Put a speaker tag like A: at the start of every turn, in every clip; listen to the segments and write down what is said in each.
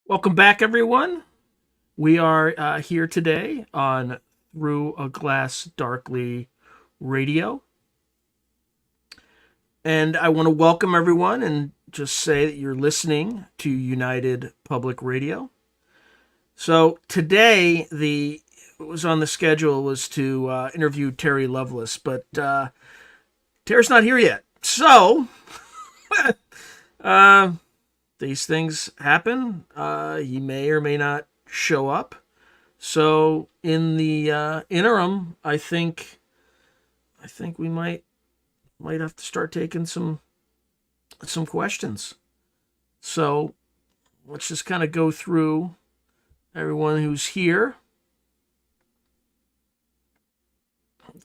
A: Welcome back, everyone. We are here today on Through a Glass Darkly Radio. And I want to welcome everyone and just say that you're listening to United Public Radio. So today, the what was on the schedule was to interview Terry Lovelace, but Terry's not here yet. So uh, these things happen. He may or may not show up. So in the interim, I think we might have to start taking some questions. So let's just kind of go through everyone who's here.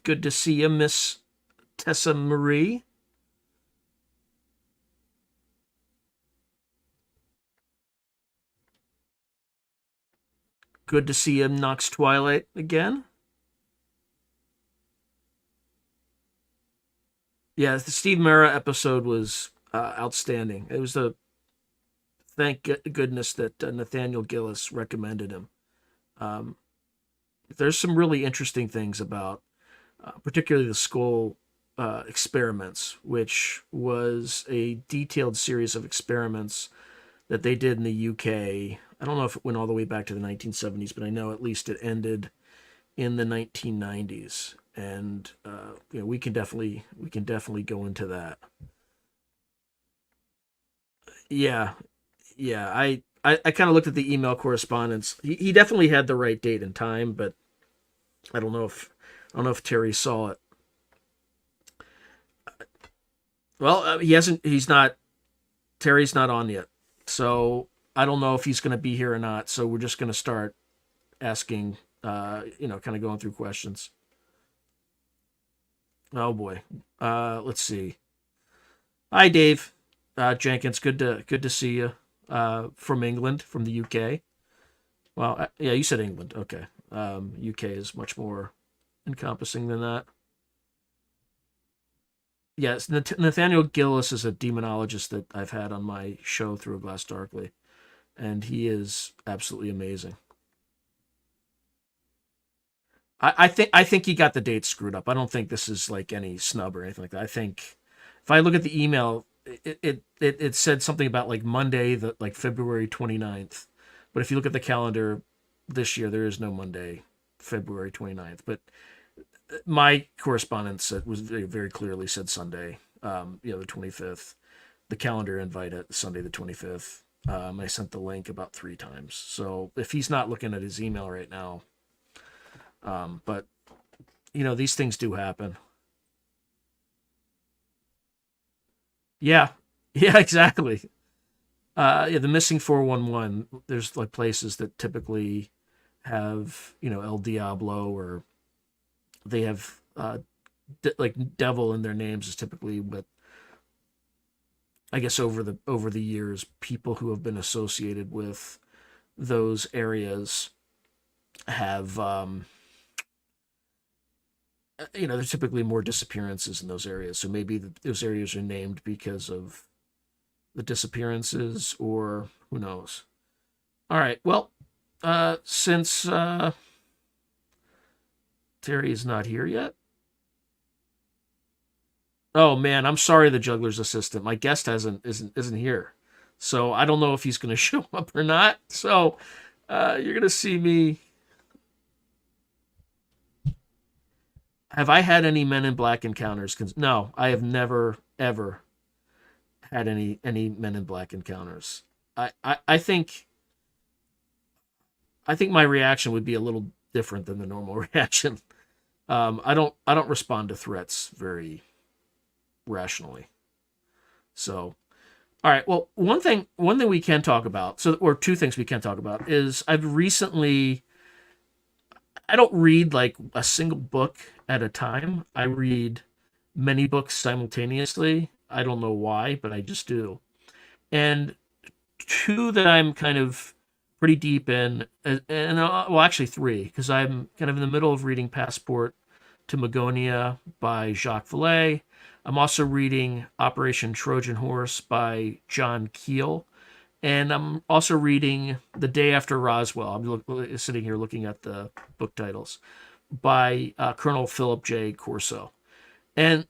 A: Good to see you, Miss Tessa Marie. Good to see you, Nox Twilight again. Yeah, the Steve Mera episode was outstanding. It was a thank goodness that Nathaniel Gillis recommended him. Um, there's some really interesting things about, particularly the skull experiments, which was a detailed series of experiments that they did in the UK. I don't know if it went all the way back to the 1970s, but I know at least it ended in the 1990s. And we can definitely go into that. Yeah, yeah. I kind of looked at the email correspondence. He definitely had the right date and time, but I don't know if Terry saw it. Well, he hasn't. He's not. Terry's not on yet, so I don't know if he's going to be here or not. So we're just going to start asking. Kind of going through questions. Oh boy. Let's see. Hi, Dave Jenkins. Good to see you. From England, from the UK. Well, yeah, you said England. Okay. UK is much more encompassing than that. Yes, Nathaniel Gillis is a demonologist that I've had on my show Through a Glass Darkly, and he is absolutely amazing. I think he got the dates screwed up. I don't think this is like any snub or anything like that. I think if I look at the email, it said something about like Monday, like February 29th. But if you look at the calendar this year, there is no Monday, February 29th. But my correspondence was very clearly said Sunday, the 25th. The calendar invite at Sunday the 25th. I sent the link about three times. So if he's not looking at his email right now, but these things do happen. Yeah, yeah, exactly. Yeah, the missing 411. There's like places that typically have El Diablo, or they have like devil in their names is typically, but I guess over the years, people who have been associated with those areas have there's typically more disappearances in those areas. So maybe those areas are named because of the disappearances, or who knows. All right. Well, since Terry is not here yet. Oh man, I'm sorry, the juggler's assistant. My guest hasn't isn't here, so I don't know if he's going to show up or not. So you're going to see me. Have I had any Men in Black encounters? No, I have never ever had any Men in Black encounters. I think my reaction would be a little different than the normal reaction. I don't respond to threats very rationally. So, all right. Well, one thing we can talk about, or two things we can talk about, is I've recently. I don't read like a single book at a time. I read many books simultaneously. I don't know why, but I just do. And two that I'm kind of pretty deep in, well, actually three, because I'm kind of in the middle of reading Passport to Magonia by Jacques Vallée. I'm also reading Operation Trojan Horse by John Keel, And I'm also reading The Day After Roswell. Sitting here looking at the book titles by Colonel Philip J. Corso. And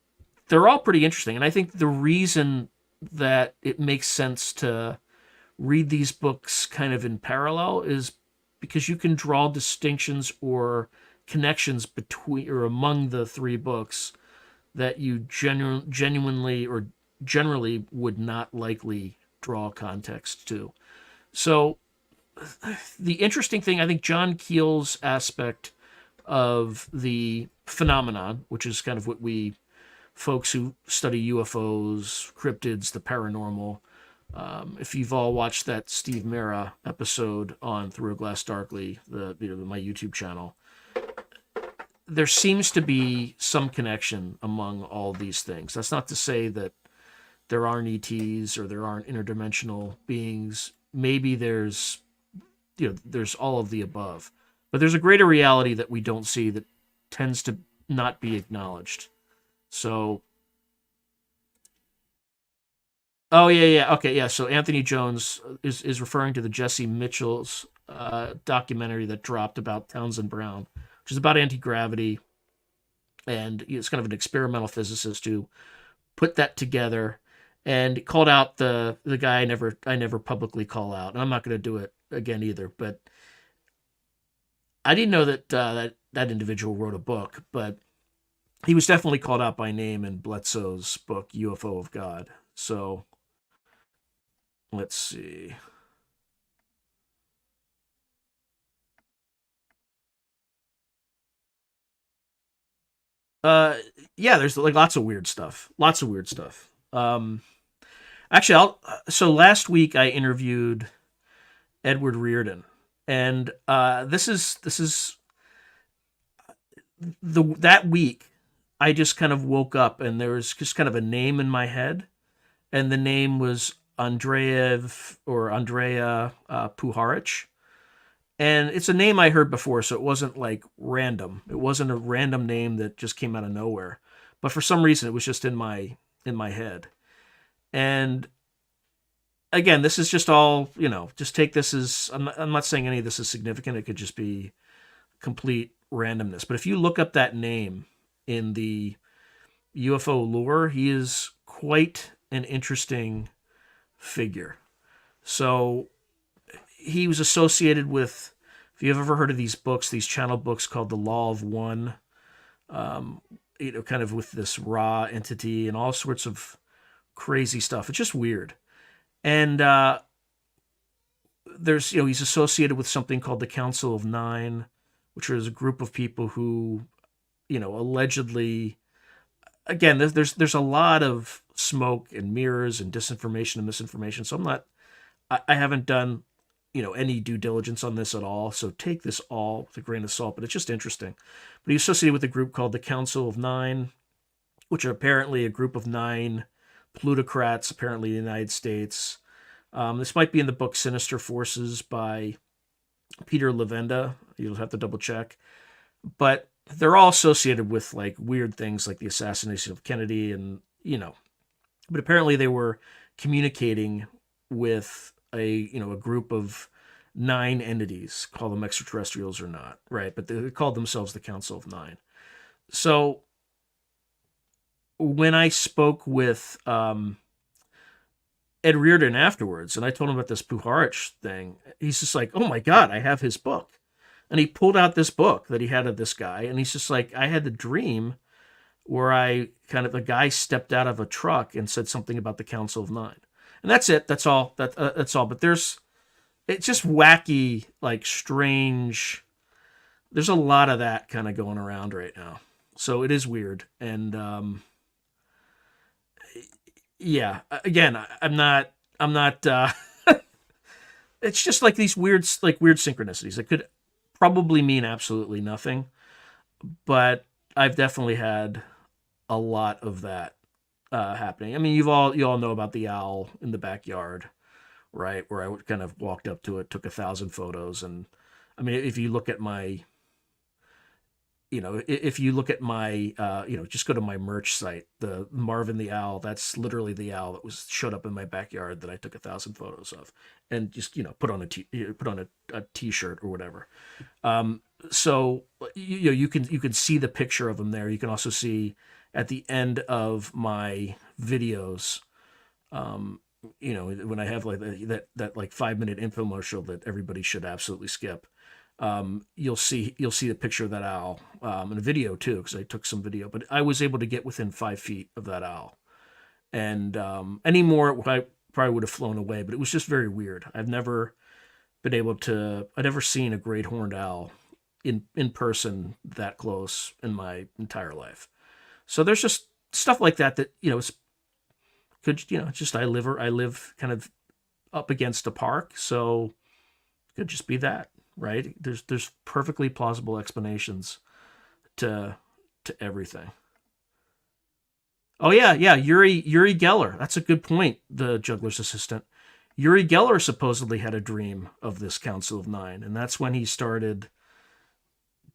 A: they're all pretty interesting. And I think the reason that it makes sense to read these books kind of in parallel is because you can draw distinctions or connections between or among the three books that you genuinely or generally would not likely draw context to. So the interesting thing, I think John Keel's aspect of the phenomenon, which is kind of what we folks who study UFOs, cryptids, the paranormal, if you've all watched that Steve Mera episode on Through a Glass Darkly, my YouTube channel, there seems to be some connection among all these things. That's not to say that there aren't ETs or there aren't interdimensional beings. Maybe there's all of the above. But there's a greater reality that we don't see that tends to not be acknowledged. So, oh yeah. Okay, yeah. So Anthony Jones is referring to the Jesse Mitchell's documentary that dropped about Townsend Brown, which is about anti-gravity, and it's kind of an experimental physicist who put that together and called out the guy I never publicly call out, and I'm not going to do it again either. But I didn't know that individual wrote a book, but he was definitely called out by name in Bledsoe's book UFO of God. So let's see. Uh, yeah, there's like lots of weird stuff. Lots of weird stuff. Actually, so last week I interviewed Edward Reardon, and this is that week I just kind of woke up and there was just kind of a name in my head, and the name was Andrea Puharich. And it's a name I heard before, so it wasn't like random. It wasn't a random name that just came out of nowhere. But for some reason, it was just in my head. And again, this is just all, just take this as I'm not saying any of this is significant. It could just be complete randomness. But if you look up that name in the UFO lore, he is quite an interesting figure. So he was associated with, if you've ever heard of these books, these channel books called The Law of One, kind of with this Ra entity and all sorts of crazy stuff. It's just weird. And he's associated with something called the Council of Nine, which is a group of people who, allegedly, again, there's a lot of smoke and mirrors and disinformation and misinformation. So I haven't done any due diligence on this at all. So take this all with a grain of salt, but it's just interesting. But he's associated with a group called the Council of Nine, which are apparently a group of 9 plutocrats, apparently in the United States. This might be in the book Sinister Forces by Peter Levenda. You'll have to double check. But they're all associated with like weird things like the assassination of Kennedy and, but apparently they were communicating with a group of 9 entities, call them extraterrestrials or not, right? But they called themselves the Council of Nine. So when I spoke with Ed Reardon afterwards, and I told him about this Puharich thing, he's just like, "Oh my God, I have his book," and he pulled out this book that he had of this guy, and he's just like, "I had the dream where a guy stepped out of a truck and said something about the Council of Nine." And that's it. That's all. That's all. But it's just wacky, like strange. There's a lot of that kind of going around right now. So it is weird. And yeah, again, I'm not. It's just like these weird synchronicities. It could probably mean absolutely nothing, but I've definitely had a lot of that happening. I mean, you all know about the owl in the backyard, right? Where I kind of walked up to it, took 1,000 photos, and I mean, if you look at my if you look at my, just go to my merch site, the Marvin the Owl, that's literally the owl that showed up in my backyard that I took 1,000 photos of, and just put on a t-shirt or whatever. So you can see the picture of him there. You can also see at the end of my videos, when I have like that like 5-minute infomercial that everybody should absolutely skip. You'll see the picture of that owl in a video too, because I took some video. But I was able to get within 5 feet of that owl, and any more I probably would have flown away. But it was just very weird. I've never seen a great horned owl in person that close in my entire life. So there's just stuff like that it's just I live kind of up against a park, so it could just be that. Right? There's perfectly plausible explanations to everything. Oh yeah, yeah. Uri Geller. That's a good point. The juggler's assistant. Uri Geller supposedly had a dream of this Council of Nine, and that's when he started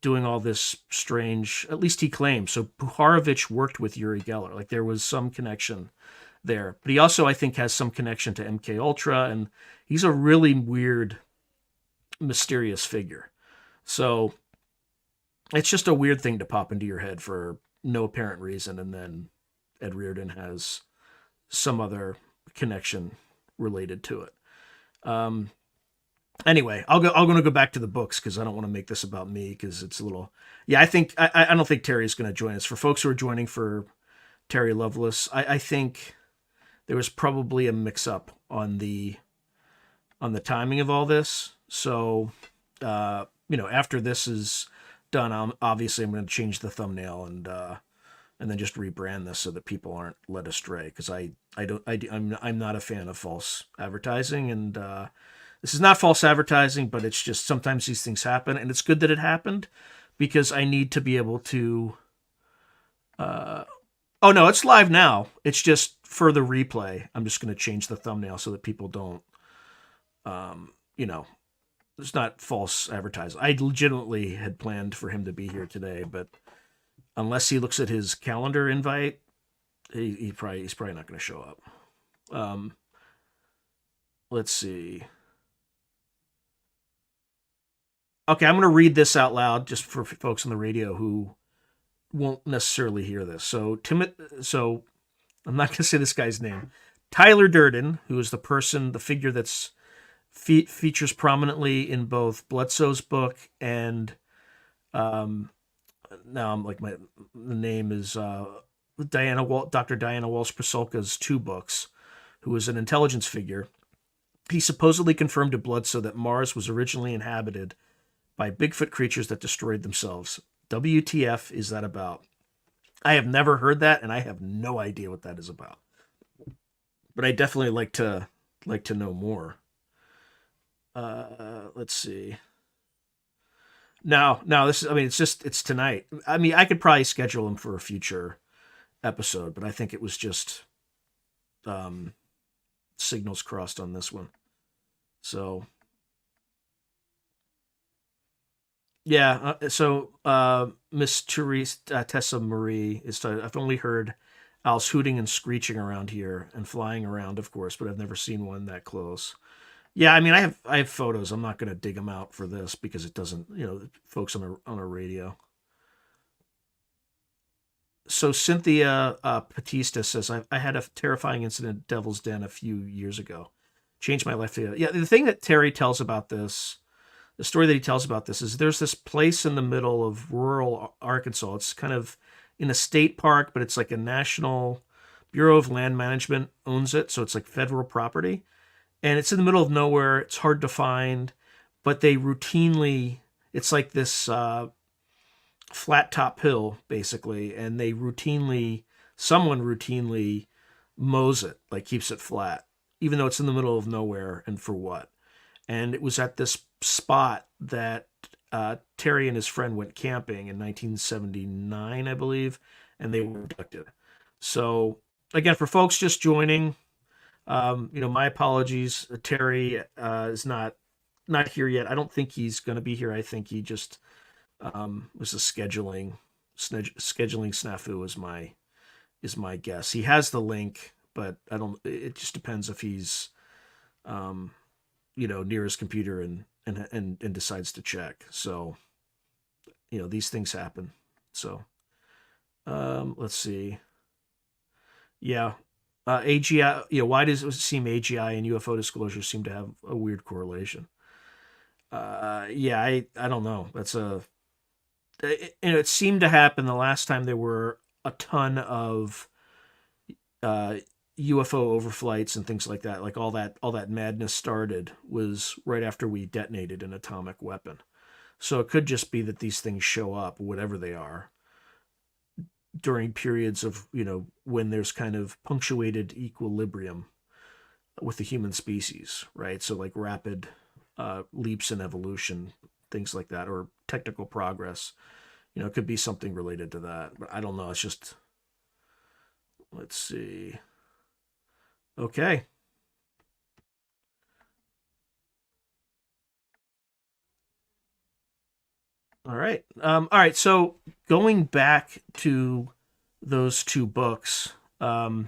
A: doing all this strange. At least he claims. So Puharovich worked with Uri Geller. Like there was some connection there, but he also, I think, has some connection to MK Ultra, and he's a really weird, mysterious figure. So it's just a weird thing to pop into your head for no apparent reason, and then Ed Reardon has some other connection related to it. Anyway, I'm going to go back to the books because I don't want to make this about me, because it's a little. Yeah, I don't think Terry's going to join us. For folks who are joining for Terry Lovelace, I think there was probably a mix-up on the timing of all this. So, after this is done, I'm going to change the thumbnail and then just rebrand this so that people aren't led astray. Because I'm not a fan of false advertising, and this is not false advertising, but it's just sometimes these things happen, and it's good that it happened because I need to be able to. Oh no, it's live now. It's just for the replay. I'm just going to change the thumbnail so that people don't. It's not false advertising. I legitimately had planned for him to be here today, but unless he looks at his calendar invite, he's probably not going to show up. Let's see. Okay, I'm going to read this out loud just for folks on the radio who won't necessarily hear this. So I'm not going to say this guy's name. Tyler Durden, who is the figure that's features prominently in both Bledsoe's book and now I'm like the name is Dr. Diana Walsh-Pasulka's 2 books, who is an intelligence figure. He supposedly confirmed to Bledsoe that Mars was originally inhabited by Bigfoot creatures that destroyed themselves. WTF is that about? I have never heard that, and I have no idea what that is about. But I definitely like to know more. Let's see. No, this is, it's tonight. I mean, I could probably schedule him for a future episode, but I think it was just signals crossed on this one. So yeah, Miss Therese Tessa Marie I've only heard owls hooting and screeching around here and flying around, of course, but I've never seen one that close. Yeah, I mean, I have photos. I'm not going to dig them out for this because it doesn't, folks on a radio. So Cynthia Batista says, I had a terrifying incident at Devil's Den a few years ago. Changed my life. Yeah, the thing that Terry tells about this, the story that he tells about this is there's this place in the middle of rural Arkansas. It's kind of in a state park, but it's like a National Bureau of Land Management owns it. So it's like federal property. And it's in the middle of nowhere. It's hard to find, but it's like this flat top hill, basically. And someone routinely mows it, like keeps it flat, even though it's in the middle of nowhere, and for what? And it was at this spot that Terry and his friend went camping in 1979, I believe, and they were abducted. So again, for folks just joining, my apologies. Terry is not here yet. I don't think he's going to be here. I think he just It was a scheduling snafu is my guess. He has the link, but I don't. It just depends if he's um, near his computer and decides to check. So these things happen. So let's see. Yeah. AGI, why does it seem AGI and UFO disclosures seem to have a weird correlation? Yeah, I don't know. It seemed to happen the last time there were a ton of uh, UFO overflights and things like that. Like all that madness started was right after we detonated an atomic weapon. So it could just be that these things show up, whatever they are, during periods of when there's kind of punctuated equilibrium with the human species, right? So like rapid leaps in evolution, things like that, or technical progress. It could be something related to that, but I don't know. It's just, let's see. Okay. All right. All right. So going back to those two books, so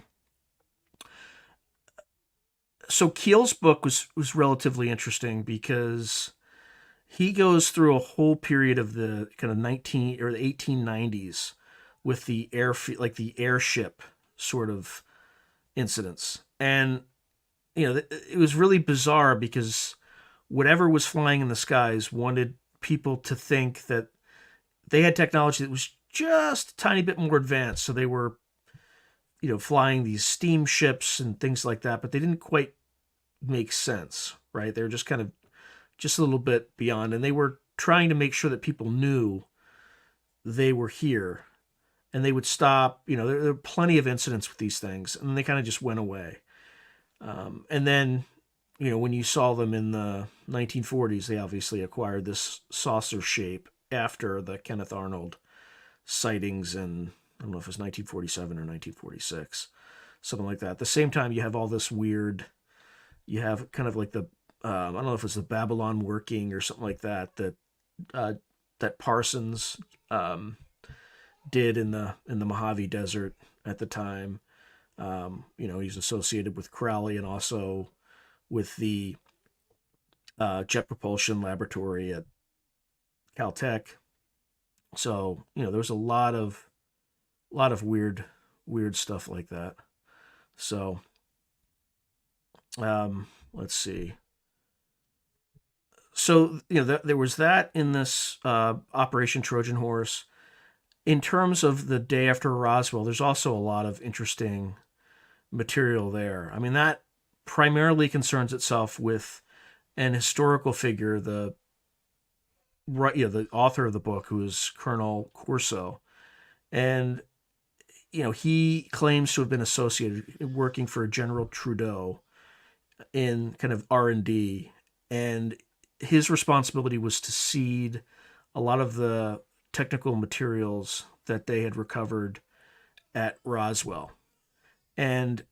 A: Keel's book was relatively interesting because he goes through a whole period of the kind of 19 or the 1890s with the like the airship sort of incidents. And it was really bizarre because whatever was flying in the skies wanted people to think that they had technology that was just a tiny bit more advanced. So they were, flying these steamships and things like that, but they didn't quite make sense, right? They were just kind of just a little bit beyond, and they were trying to make sure that people knew they were here, and they would stop. There were plenty of incidents with these things, and they kind of just went away. And then, when you saw them in the 1940s, they obviously acquired this saucer shape after the Kenneth Arnold sightings in, I don't know if it was 1947 or 1946, something like that. At the same time, you have all this weird, you have kind of like the, I don't know if it's the Babylon working or something like that, uh, that Parsons did in the Mojave Desert at the time. He's associated with Crowley and also with the Jet Propulsion Laboratory at Caltech. So there's a lot of weird stuff like that. So let's see. So there was that in this Operation Trojan Horse. In terms of the day after Roswell, there's also a lot of interesting material there. I mean, that primarily concerns itself with an historical figure, the author of the book, who is Colonel Corso, and he claims to have been associated working for General Trudeau in kind of R&D, and his responsibility was to seed a lot of the technical materials that they had recovered at Roswell. And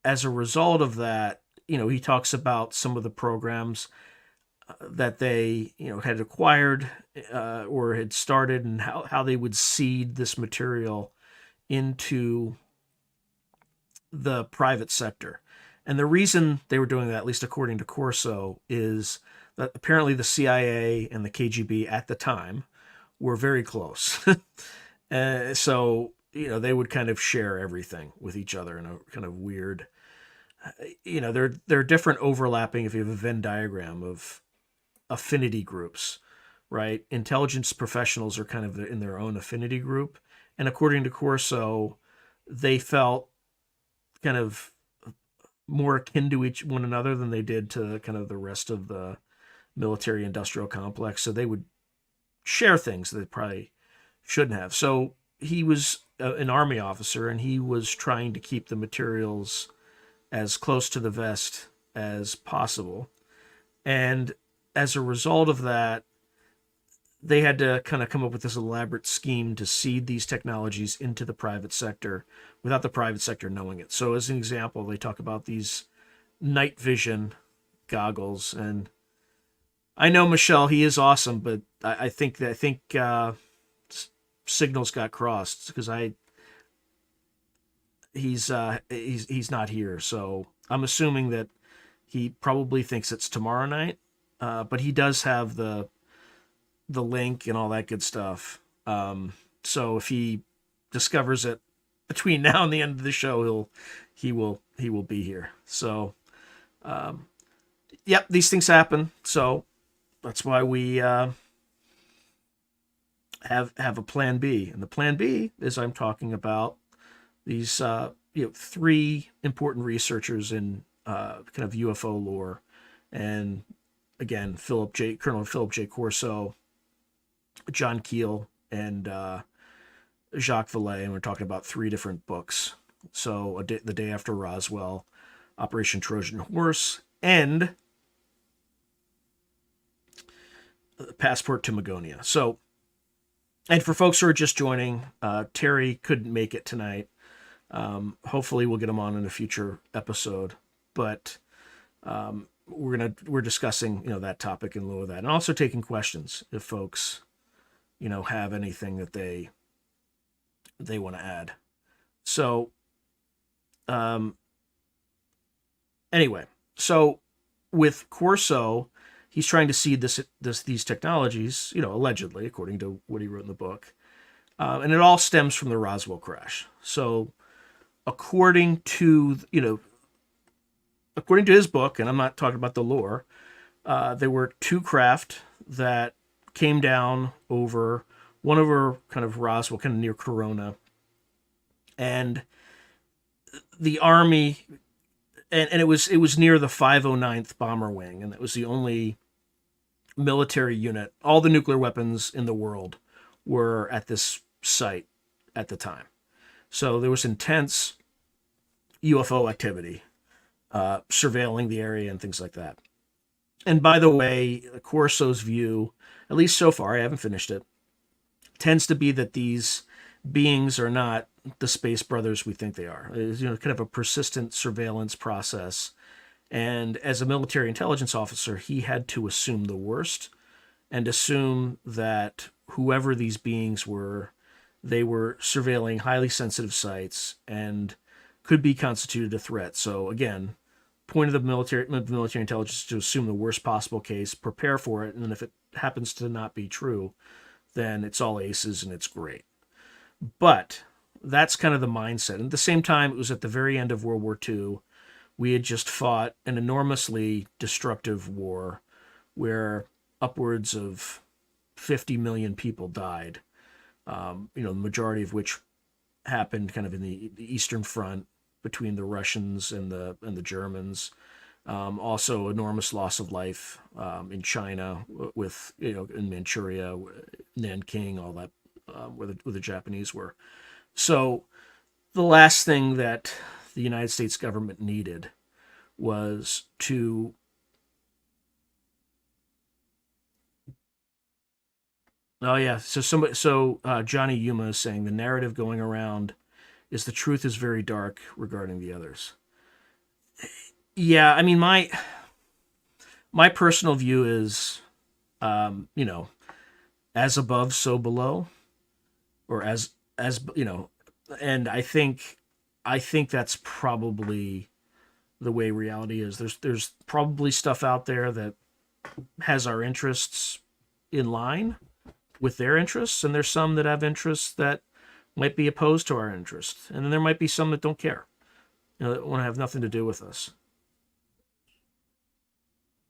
A: as a result of that, he talks about some of the programs that they, had acquired or had started, and how they would seed this material into the private sector. And the reason they were doing that, at least according to Corso, is that apparently the CIA and the KGB at the time were very close. So, they would kind of share everything with each other in a kind of weird, there are different overlapping, if you have a Venn diagram of affinity groups, right? Intelligence professionals are kind of in their own affinity group. And according to Corso, they felt kind of more akin to one another than they did to kind of the rest of the military industrial complex. So they would share things that they probably shouldn't have. So he was an army officer, and he was trying to keep the materials as close to the vest as possible. And as a result of that, they had to kind of come up with this elaborate scheme to seed these technologies into the private sector without the private sector knowing it. So as an example, they talk about these night vision goggles. And I know Michelle, he is awesome, but I think signals got crossed because he's not here. So I'm assuming that he probably thinks it's tomorrow night. But he does have the link and all that good stuff. So if he discovers it between now and the end of the show, he will be here. So yep, these things happen. So that's why we have a plan B. And the plan B is I'm talking about these three important researchers in kind of UFO lore, and again Colonel Philip J. Corso, John Keel, and Jacques Vallée, and we're talking about three different books. So the Day After Roswell, Operation Trojan Horse, and Passport to Magonia. So, and for folks who are just joining, Terry couldn't make it tonight. Hopefully we'll get him on in a future episode, but we're discussing that topic in lieu of that, and also taking questions if folks have anything that they want to add. So anyway, so with Corso, he's trying to seed these technologies, allegedly, according to what he wrote in the book, and it all stems from the Roswell crash. So according to his book, and I'm not talking about the lore, there were two craft that came down over kind of Roswell, kind of near Corona, and the Army, and it was near the 509th Bomber Wing, and it was the only military unit. All the nuclear weapons in the world were at this site at the time. So there was intense UFO activity, surveilling the area and things like that. And by the way, Corso's view, at least so far, I haven't finished it, tends to be that these beings are not the space brothers we think they are. It's kind of a persistent surveillance process. And as a military intelligence officer, he had to assume the worst and assume that whoever these beings were, they were surveilling highly sensitive sites and could be constituted a threat. So again, point of the military intelligence is to assume the worst possible case, prepare for it, and then if it happens to not be true, then it's all aces and it's great. But that's kind of the mindset. And at the same time, it was at the very end of World War II. We had just fought an enormously destructive war where upwards of 50 million people died, the majority of which happened kind of in the Eastern Front between the Russians and the Germans. Also, enormous loss of life in China with in Manchuria, Nanking, all that, where the Japanese were. So the last thing that the United States government needed was to Johnny Yuma is saying the narrative going around is the truth is very dark regarding the others. Yeah, I mean, my personal view is, as above, so below, or as and I think that's probably the way reality is. There's probably stuff out there that has our interests in line with their interests, and there's some that have interests that might be opposed to our interests, and then there might be some that don't care, that want to have nothing to do with us.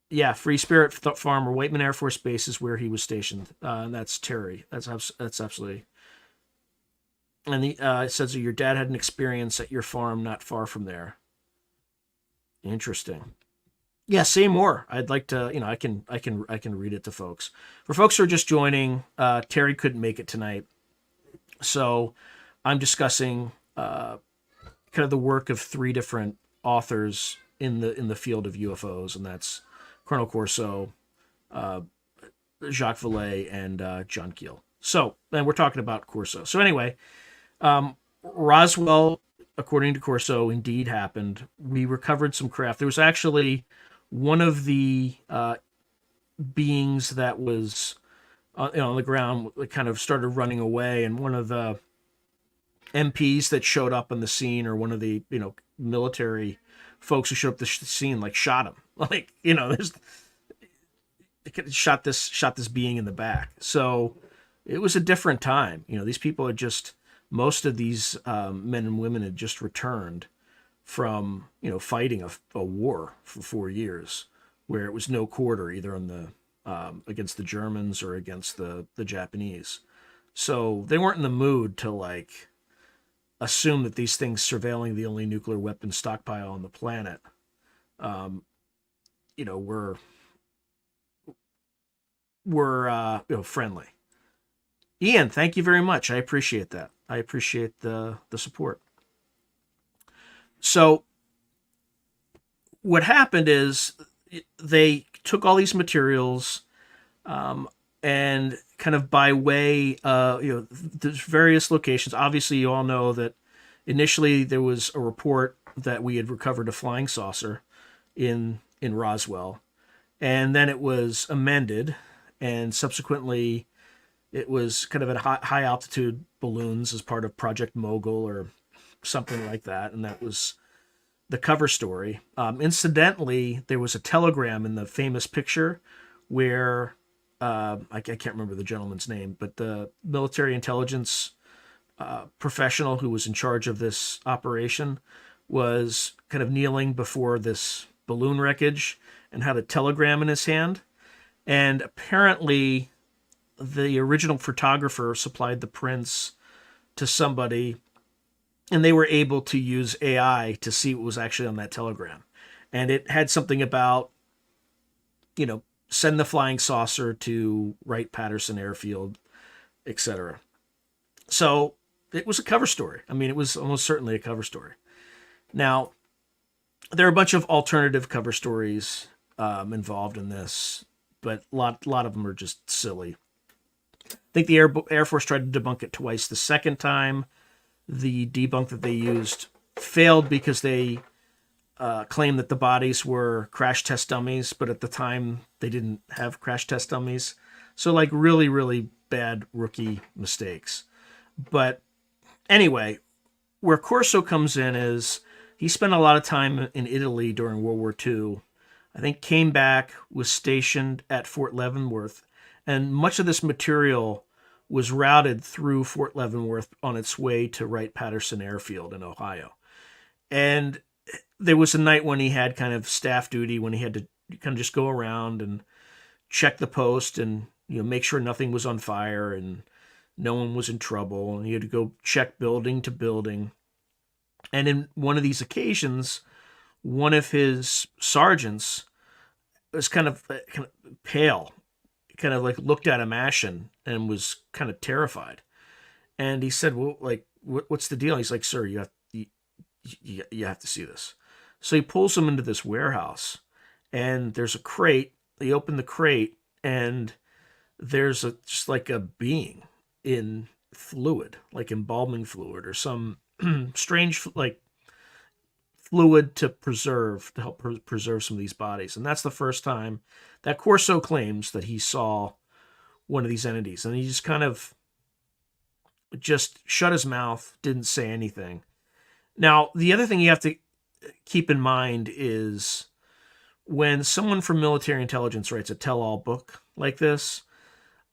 A: Yeah, Free Spirit Farm or Whiteman Air Force Base is where he was stationed. And that's Terry. That's absolutely. And it says that your dad had an experience at your farm not far from there. Interesting. Yeah, say more. I'd like to. I can read it to folks. For folks who are just joining, Terry couldn't make it tonight, so I'm discussing kind of the work of three different authors in the field of UFOs, and that's Colonel Corso, Jacques Vallée, and John Keel. So then we're talking about Corso. So anyway, Roswell, according to Corso, indeed happened. We recovered some craft. There was actually one of the beings that was on the ground, kind of started running away, and one of the MPs that showed up on the scene, or one of the military folks who showed up the scene, like shot him, like there's shot this being in the back. So it was a different time. These people had just most of these men and women had just returned from fighting a war for 4 years, where it was no quarter either on the against the Germans or against the Japanese. So they weren't in the mood to like assume that these things surveilling the only nuclear weapon stockpile on the planet, were friendly. Ian, thank you very much. I appreciate that. I appreciate the support. So what happened is they took all these materials, and kind of by way, there's various locations. Obviously, you all know that initially there was a report that we had recovered a flying saucer in Roswell, and then it was amended, and subsequently it was kind of at high altitude balloons as part of Project Mogul or something like that, and that was the cover story. Incidentally, there was a telegram in the famous picture where I can't remember the gentleman's name, but the military intelligence professional who was in charge of this operation was kind of kneeling before this balloon wreckage and had a telegram in his hand. And apparently the original photographer supplied the prints to somebody, and they were able to use AI to see what was actually on that telegram. And it had something about, send the flying saucer to Wright-Patterson Airfield, etc. So it was a cover story. I mean, it was almost certainly a cover story. Now, there are a bunch of alternative cover stories involved in this, but a lot of them are just silly. I think the Air Force tried to debunk it twice. The second time, the debunk that they used failed because they claimed that the bodies were crash test dummies, but at the time they didn't have crash test dummies. So like really, really bad rookie mistakes. But anyway, where Corso comes in is he spent a lot of time in Italy during World War II. I think came back, was stationed at Fort Leavenworth, and much of this material was routed through Fort Leavenworth on its way to Wright-Patterson Airfield in Ohio. And there was a night when he had kind of staff duty, when he had to kind of just go around and check the post and make sure nothing was on fire and no one was in trouble. And he had to go check building to building. And in one of these occasions, one of his sergeants was kind of pale, kind of like looked at him ashen and was kind of terrified. And he said, well, like, what's the deal? He's like, sir, you have to see this. So he pulls him into this warehouse, and there's a crate. They open the crate, and there's just like a being in fluid, like embalming fluid or some strange like fluid to help preserve some of these bodies. And that's the first time that Corso claims that he saw one of these entities. And he just kind of just shut his mouth, didn't say anything. Now, the other thing you have to keep in mind is when someone from military intelligence writes a tell-all book like this,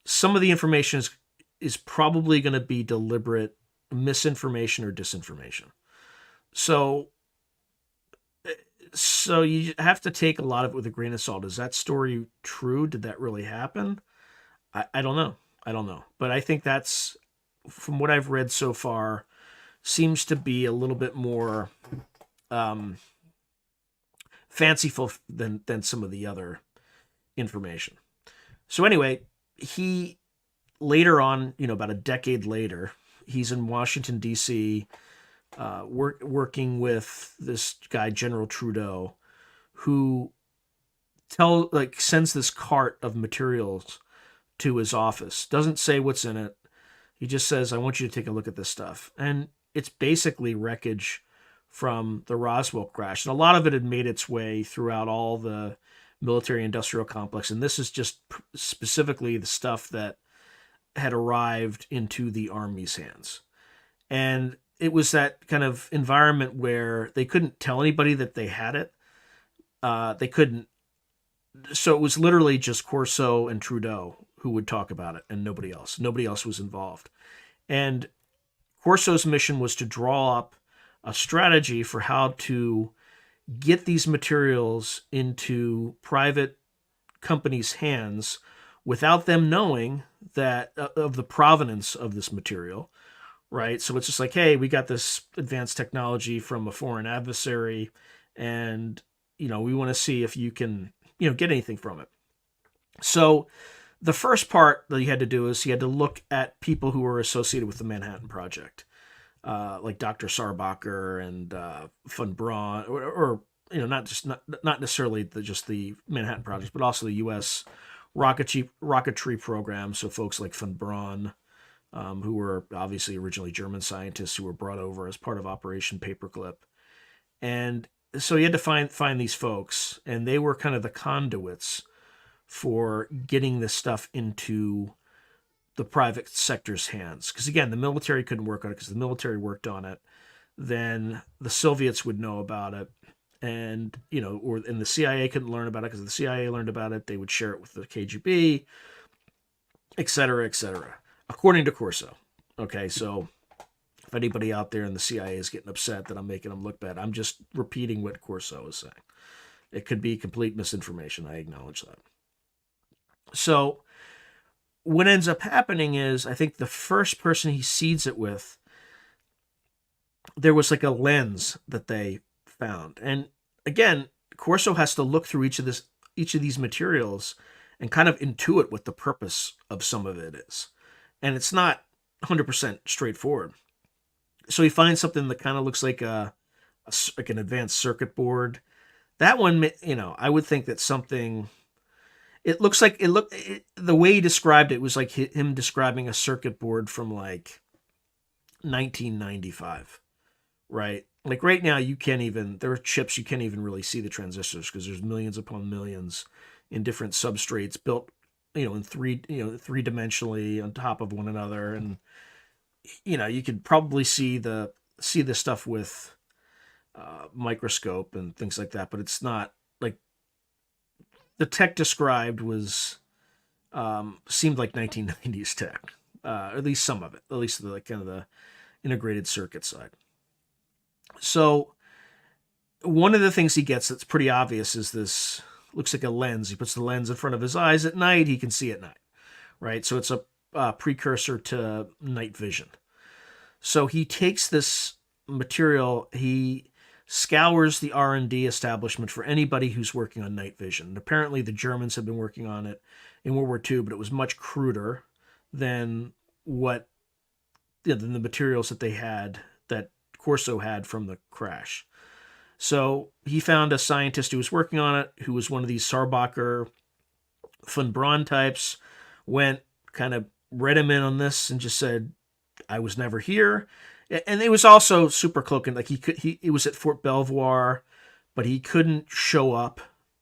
A: some of the information is probably going to be deliberate misinformation or disinformation. So you have to take a lot of it with a grain of salt. Is that story true? Did that really happen? I don't know. But I think that's, from what I've read so far, seems to be a little bit more fanciful than some of the other information. So anyway, he later on, about a decade later, he's in Washington, D.C., working with this guy, General Trudeau, who sends this cart of materials to his office. Doesn't say what's in it. He just says, I want you to take a look at this stuff. And it's basically wreckage from the Roswell crash. And a lot of it had made its way throughout all the military industrial complex. And this is just specifically the stuff that had arrived into the Army's hands. And it was that kind of environment where they couldn't tell anybody that they had it. They couldn't. So it was literally just Corso and Trudeau who would talk about it, and nobody else. Nobody else was involved. And Corso's mission was to draw up a strategy for how to get these materials into private companies' hands without them knowing that of the provenance of this material, right? So it's just like, hey, we got this advanced technology from a foreign adversary, and we want to see if you can get anything from it. So the first part that he had to do is he had to look at people who were associated with the Manhattan Project, like Dr. Sarbacher and von Braun, or not necessarily just the Manhattan Project, but also the U.S. rocketry program. So folks like von Braun, who were obviously originally German scientists who were brought over as part of Operation Paperclip, and so he had to find these folks, and they were kind of the conduits for getting this stuff into the private sector's hands. Because again, the military couldn't work on it because the military worked on it. Then the Soviets would know about it, and the CIA couldn't learn about it because the CIA learned about it. They would share it with the KGB, et cetera, according to Corso. Okay, so if anybody out there in the CIA is getting upset that I'm making them look bad, I'm just repeating what Corso is saying. It could be complete misinformation. I acknowledge that. So what ends up happening is, I think the first person he seeds it with, there was like a lens that they found. And again, Corso has to look through each of these materials and kind of intuit what the purpose of some of it is. And it's not 100% straightforward. So he finds something that kind of looks like an advanced circuit board. That one, I would think that something. It looks like the way he described it was like him describing a circuit board from like 1995, right? Like right now, there are chips you can't even really see the transistors because there's millions upon millions in different substrates built, in three-dimensionally on top of one another, and you could probably see the stuff with microscope and things like that, but it's not like the tech described seemed like 1990s tech, at least some of it, at least the kind of the integrated circuit side. So one of the things he gets that's pretty obvious is this looks like a lens. He puts the lens in front of his eyes at night. He can see at night, right? So it's a precursor to night vision. So he takes this material, he scours the R&D establishment for anybody who's working on night vision. And apparently the Germans had been working on it in World War II, but it was much cruder than than the materials that they had, that Corso had from the crash. So he found a scientist who was working on it, who was one of these Sarbacher von Braun types, went, kind of read him in on this and just said, I was never here. And it was also super cloaking. Like he was at Fort Belvoir, but he couldn't show up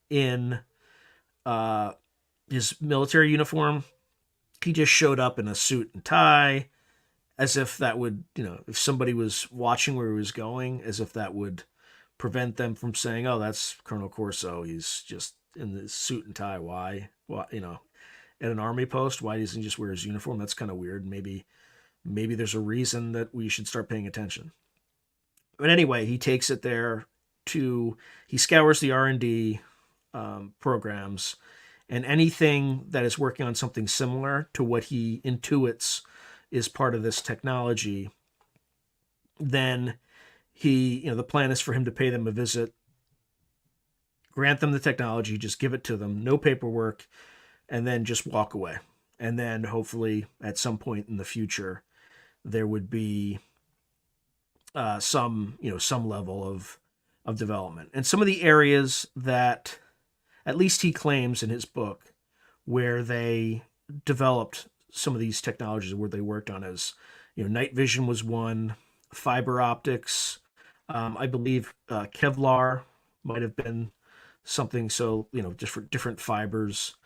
A: in his military uniform. He just showed up in a suit and tie, as if that would, if somebody was watching where he was going, as if that would prevent them from saying, oh, that's Colonel Corso. He's just in the suit and tie. Why, at an army post, why doesn't he just wear his uniform? That's kind of weird. Maybe there's a reason that we should start paying attention. But anyway, he takes it there he scours the R&D programs, and anything that is working on something similar to what he intuits is part of this technology, then the plan is for him to pay them a visit, grant them the technology, just give it to them, no paperwork, and then just walk away. And then hopefully at some point in the future, there would be some level of development. And some of the areas that, at least he claims in his book, where they developed some of these technologies, where they worked on, is, night vision was one, fiber optics, I believe Kevlar might have been something. So, different fibers.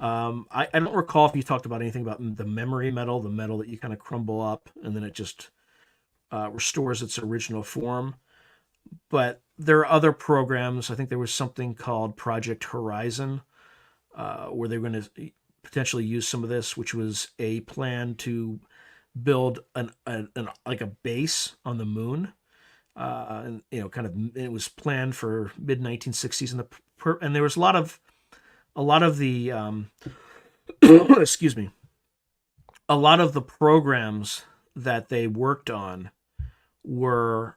A: I don't recall if you talked about anything about the memory metal, the metal that you kind of crumble up and then it just restores its original form. But there are other programs. I think there was something called Project Horizon, where they were going to potentially use some of this, which was a plan to build an like a base on the moon. And kind of it was planned for mid 1960s, and there was a lot of the excuse me, a lot of the programs that they worked on were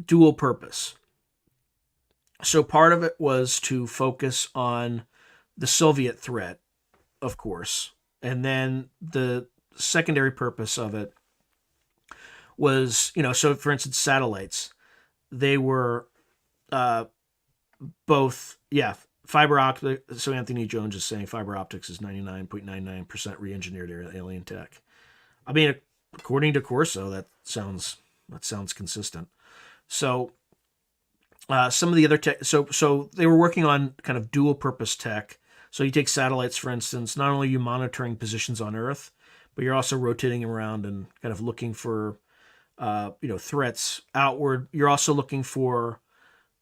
A: dual purpose. So part of it was to focus on the Soviet threat, of course, and then the secondary purpose of it was, so for instance, satellites. They were uh, both, yeah, fiber optic. So Anthony Jones is saying fiber optics is 99.99% re-engineered alien tech. I mean, according to Corso, that sounds consistent. So some of the other tech, so they were working on kind of dual purpose tech. So you take satellites, for instance. Not only are you monitoring positions on Earth, but you're also rotating around and kind of looking for threats outward. You're also looking for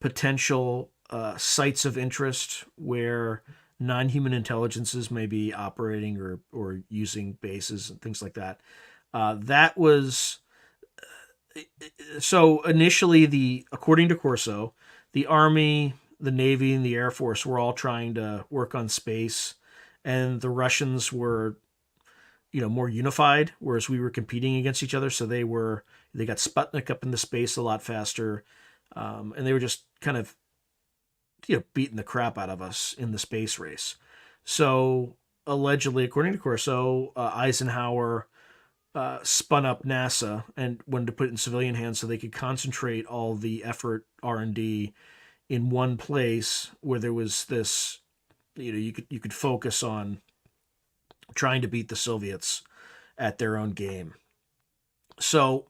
A: potential sites of interest where non-human intelligences may be operating or using bases and things like that. That was so initially, according to Corso, the Army, the Navy, and the Air Force were all trying to work on space, and the Russians were more unified, whereas we were competing against each other. So they got Sputnik up into space a lot faster, and they were just kind of beating the crap out of us in the space race. So allegedly, according to Corso, Eisenhower spun up NASA and wanted to put it in civilian hands so they could concentrate all the effort R&D in one place where there was this, you could focus on trying to beat the Soviets at their own game. So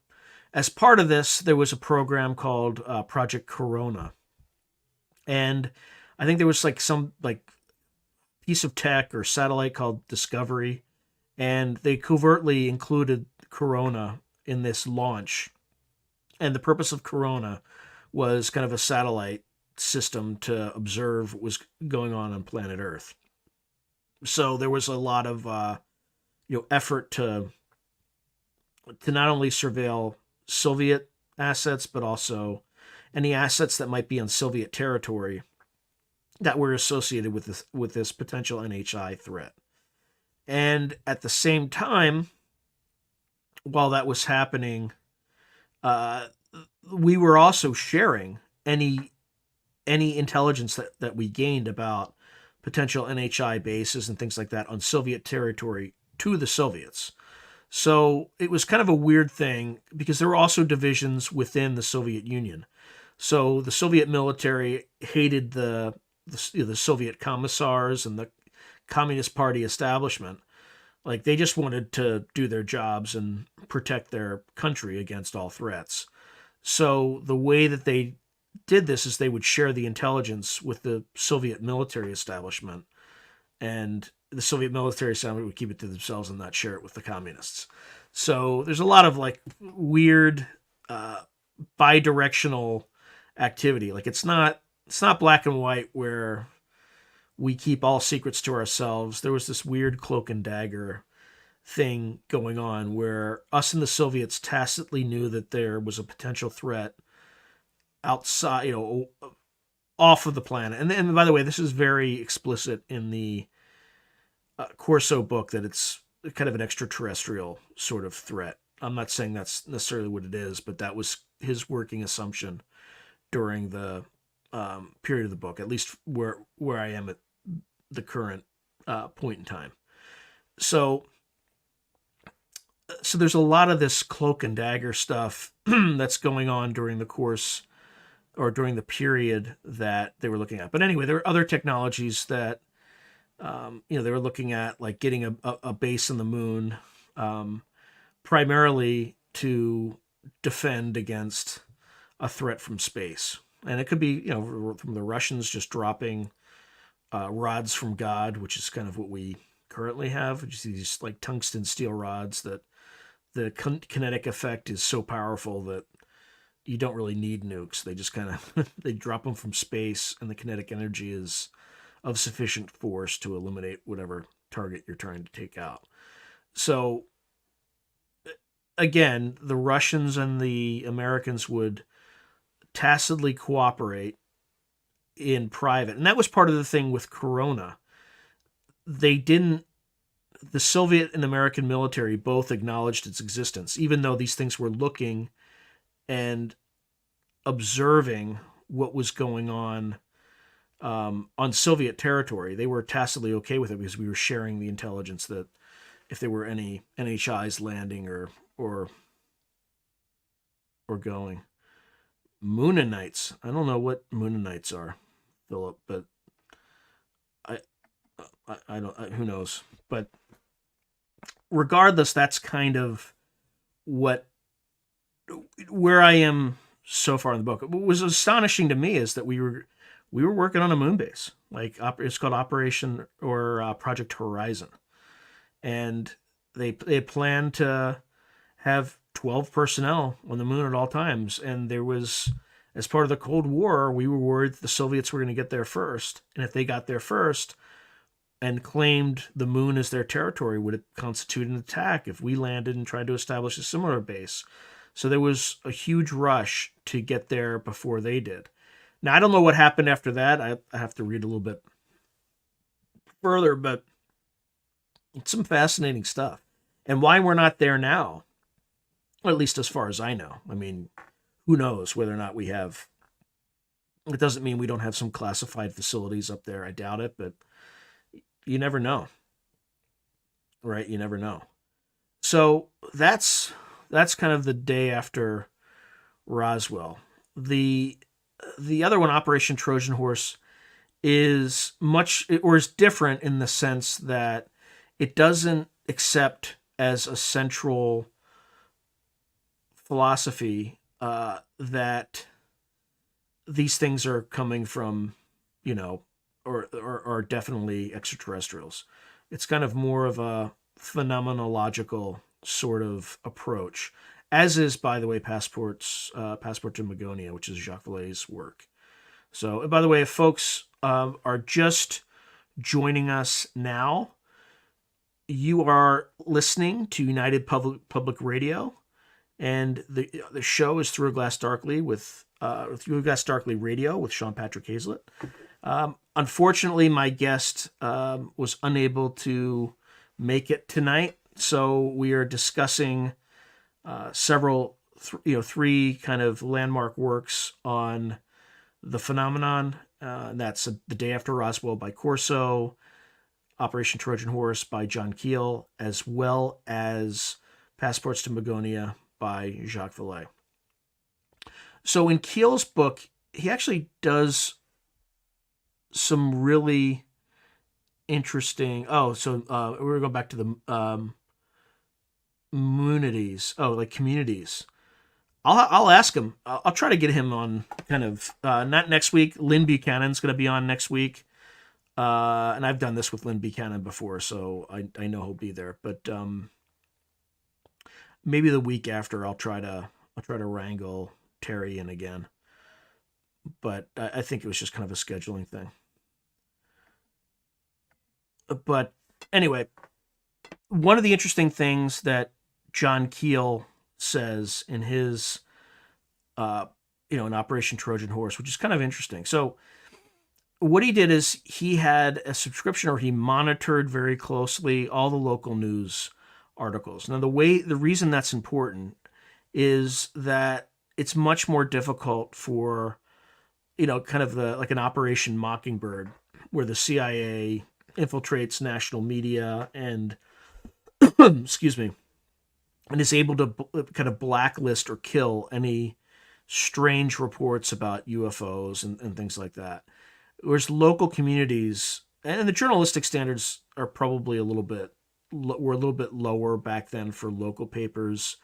A: as part of this, there was a program called Project Corona, and I think there was some piece of tech or satellite called Discovery, and they covertly included Corona in this launch. And the purpose of Corona was kind of a satellite system to observe what was going on planet Earth. So there was a lot of effort to not only surveil Soviet assets, but also any assets that might be on Soviet territory that were associated with this potential NHI threat. And at the same time, while that was happening, we were also sharing any intelligence that we gained about potential NHI bases and things like that on Soviet territory to the Soviets. So it was kind of a weird thing because there were also divisions within the Soviet Union. So the Soviet military hated the Soviet commissars and the Communist Party establishment. Like, they just wanted to do their jobs and protect their country against all threats. So the way that they did this is they would share the intelligence with the Soviet military establishment, and the Soviet military establishment would keep it to themselves and not share it with the communists. So there's a lot of weird bi-directional activity. It's not black and white where we keep all secrets to ourselves. There was this weird cloak and dagger thing going on where us and the Soviets tacitly knew that there was a potential threat outside, off of the planet. And by the way, this is very explicit in the Corso book that it's kind of an extraterrestrial sort of threat. I'm not saying that's necessarily what it is, but that was his working assumption during the period of the book, at least where I am at the current point in time. So there's a lot of this cloak and dagger stuff that's going on during the course or during the period that they were looking at. But anyway, there were other technologies that they were looking at, like getting a base on the moon, primarily to defend against a threat from space. And it could be, from the Russians just dropping rods from God, which is kind of what we currently have, which is these like tungsten steel rods that the kinetic effect is so powerful that you don't really need nukes. They just kind of they drop them from space, and the kinetic energy is of sufficient force to eliminate whatever target you're trying to take out. So again, the Russians and the Americans would tacitly cooperate in private. And that was part of the thing with Corona. They didn't, the Soviet and American military both acknowledged its existence, even though these things were looking and observing what was going on Soviet territory. They were tacitly okay with it because we were sharing the intelligence that if there were any NHIs landing or going. Moonanites. I don't know what Moonanites are, Philip, but I don't. Who knows? But regardless, that's kind of where I am so far in the book. What was astonishing to me is that we were working on a moon base. Like it's called Operation or Project Horizon, and they planned to have 12 personnel on the moon at all times. And there was, as part of the Cold War, we were worried the Soviets were going to get there first. And if they got there first and claimed the moon as their territory, would it constitute an attack if we landed and tried to establish a similar base? So there was a huge rush to get there before they did. Now, I don't know what happened after that. I have to read a little bit further, but it's some fascinating stuff. And why we're not there now, or at least as far as I know. I mean, who knows whether or not we have. It doesn't mean we don't have some classified facilities up there. I doubt it, but you never know. Right? You never know. So that's kind of the day after Roswell. The other one, Operation Trojan Horse, is different in the sense that it doesn't accept as a central philosophy that these things are coming from, or definitely extraterrestrials. It's kind of more of a phenomenological sort of approach, as is, by the way, Passport to Magonia, which is Jacques Vallée's work. So, by the way, if folks are just joining us now, you are listening to United Public Radio, and the show is Through a Glass Darkly with Through a Glass Darkly Radio with Sean Patrick Hazlett. Unfortunately, my guest was unable to make it tonight, so we are discussing three kind of landmark works on the phenomenon. And that's The Day After Roswell by Corso, Operation Trojan Horse by John Keel, as well as Passports to Magonia by Jacques Vallée. So in Keel's book, he actually does some really interesting. We're going to go back to the moonities. Like communities. I'll ask him. I'll try to get him on kind of not next week. Lynn Buchanan's going to be on next week. And I've done this with Lynn Buchanan before, so I know he'll be there. But maybe the week after, I'll try to wrangle Terry in again. But I think it was just kind of a scheduling thing. But anyway, one of the interesting things that John Keel says in his, in Operation Trojan Horse, which is kind of interesting. So what he did is he had a subscription, or he monitored very closely all the local news articles. Now, the reason that's important is that it's much more difficult for, kind of like an Operation Mockingbird, where the CIA infiltrates national media and, excuse me, and is able to kind of blacklist or kill any strange reports about UFOs and things like that. Whereas local communities, and the journalistic standards are probably were a little bit lower back then for local papers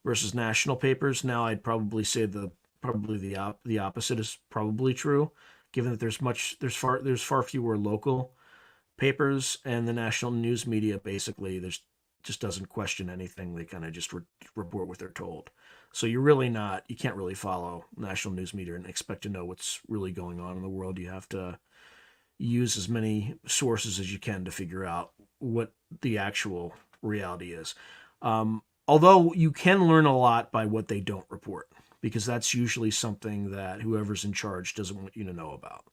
A: versus national papers. Now I'd probably say the opposite is probably true. given that there's far fewer local papers, and the national news media basically just doesn't question anything. They kind of just report what they're told. So you can't really follow national news media and expect to know what's really going on in the world. You have to use as many sources as you can to figure out what the actual reality is. Although you can learn a lot by what they don't report, because that's usually something that whoever's in charge doesn't want you to know about.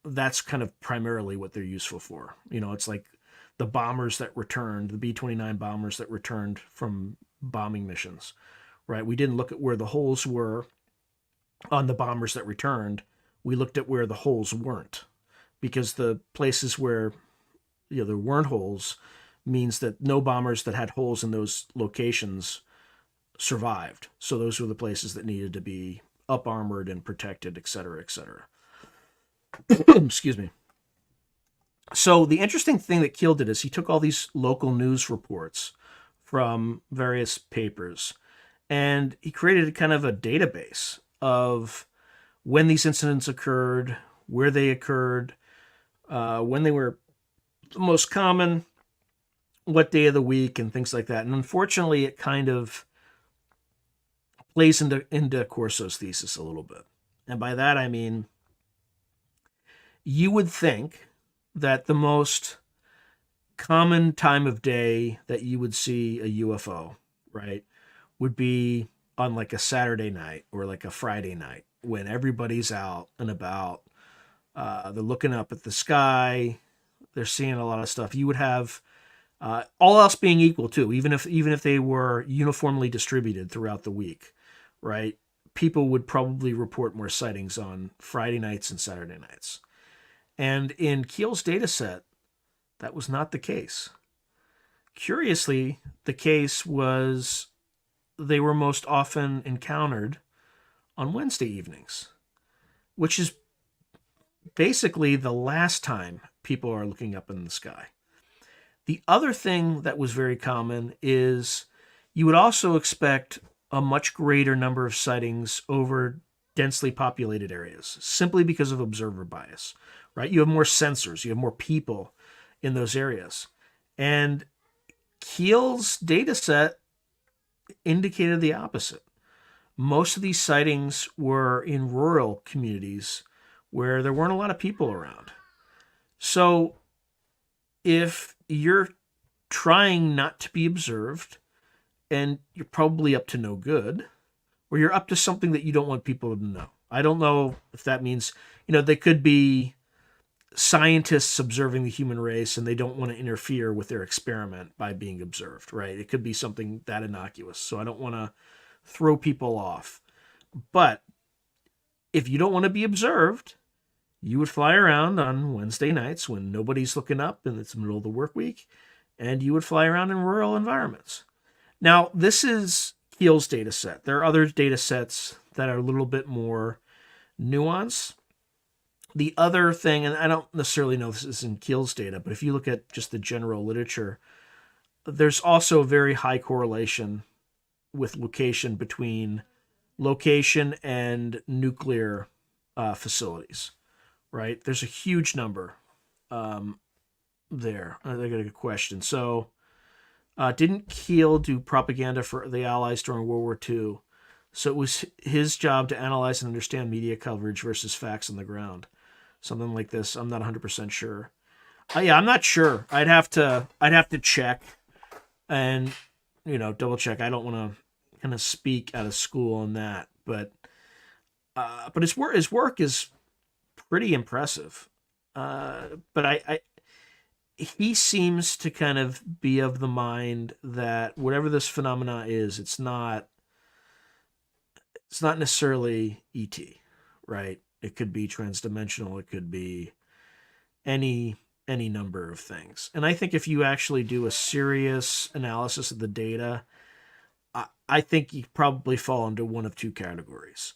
A: That's kind of primarily what they're useful for. It's like the bombers that returned, the B-29 bombers that returned from bombing missions, right? We didn't look at where the holes were on the bombers that returned. We looked at where the holes weren't, because the places where there weren't holes means that no bombers that had holes in those locations survived. So those were the places that needed to be up armored and protected, et cetera, et cetera. Excuse me. So the interesting thing that Keel did is he took all these local news reports from various papers, and he created kind of a database of when these incidents occurred, where they occurred, when they were the most common, what day of the week, and things like that. And unfortunately, it kind of plays into Corso's thesis a little bit. And by that, I mean, you would think that the most common time of day that you would see a UFO, right, would be on like a Saturday night or like a Friday night when everybody's out and about. They're looking up at the sky. They're seeing a lot of stuff. You would have all else being equal too, even if they were uniformly distributed throughout the week, right? People would probably report more sightings on Friday nights and Saturday nights. And in Keel's data set, that was not the case. Curiously, the case was they were most often encountered on Wednesday evenings, which is basically the last time people are looking up in the sky. The other thing that was very common is you would also expect a much greater number of sightings over densely populated areas, simply because of observer bias, right? You have more sensors, you have more people in those areas. And Keel's data set indicated the opposite. Most of these sightings were in rural communities where there weren't a lot of people around. So if you're trying not to be observed, and you're probably up to no good, or you're up to something that you don't want people to know. I don't know if that means, they could be scientists observing the human race and they don't want to interfere with their experiment by being observed, right? It could be something that innocuous. So I don't want to throw people off. But if you don't want to be observed, you would fly around on Wednesday nights when nobody's looking up and it's the middle of the work week, and you would fly around in rural environments. Now, this is Keel's data set. There are other data sets that are a little bit more nuanced. The other thing, and I don't necessarily know if this is in Keel's data, but if you look at just the general literature, there's also a very high correlation with location between location and nuclear facilities, right? There's a huge number there. I got a good question. So, didn't Keel do propaganda for the Allies during World War II? So it was his job to analyze and understand media coverage versus facts on the ground. Something like this. I'm not 100% sure. Yeah, I'm not sure. I'd have to check and double check. I don't want to kind of speak out of school on that, but his work is pretty impressive. But he seems to kind of be of the mind that whatever this phenomena is, it's not necessarily ET, right? It could be transdimensional. It could be any number of things. And I think if you actually do a serious analysis of the data, I think you probably fall into one of two categories.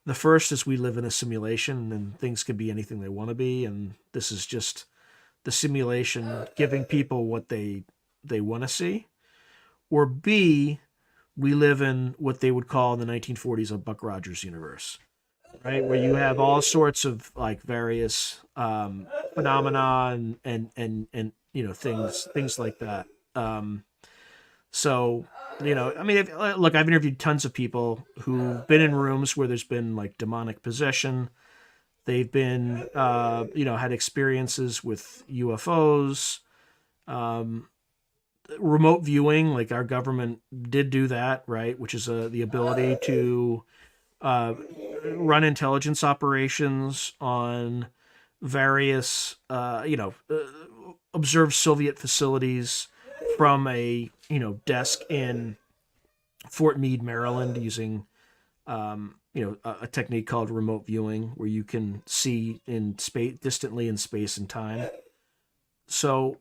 A: The first is we live in a simulation and things could be anything they want to be, and this is just the simulation giving people what they want to see. Or B, we live in what they would call in the 1940s a Buck Rogers universe, right? Where you have all sorts of like various phenomena and things like that. So I mean, look, I've interviewed tons of people who've been in rooms where there's been like demonic possession. They've been had experiences with UFOs, remote viewing. Like our government did do that, right? Which is the ability to uh, run intelligence operations on various, observe Soviet facilities from a desk in Fort Meade, Maryland, using a technique called remote viewing, where you can see in space distantly in space and time. So,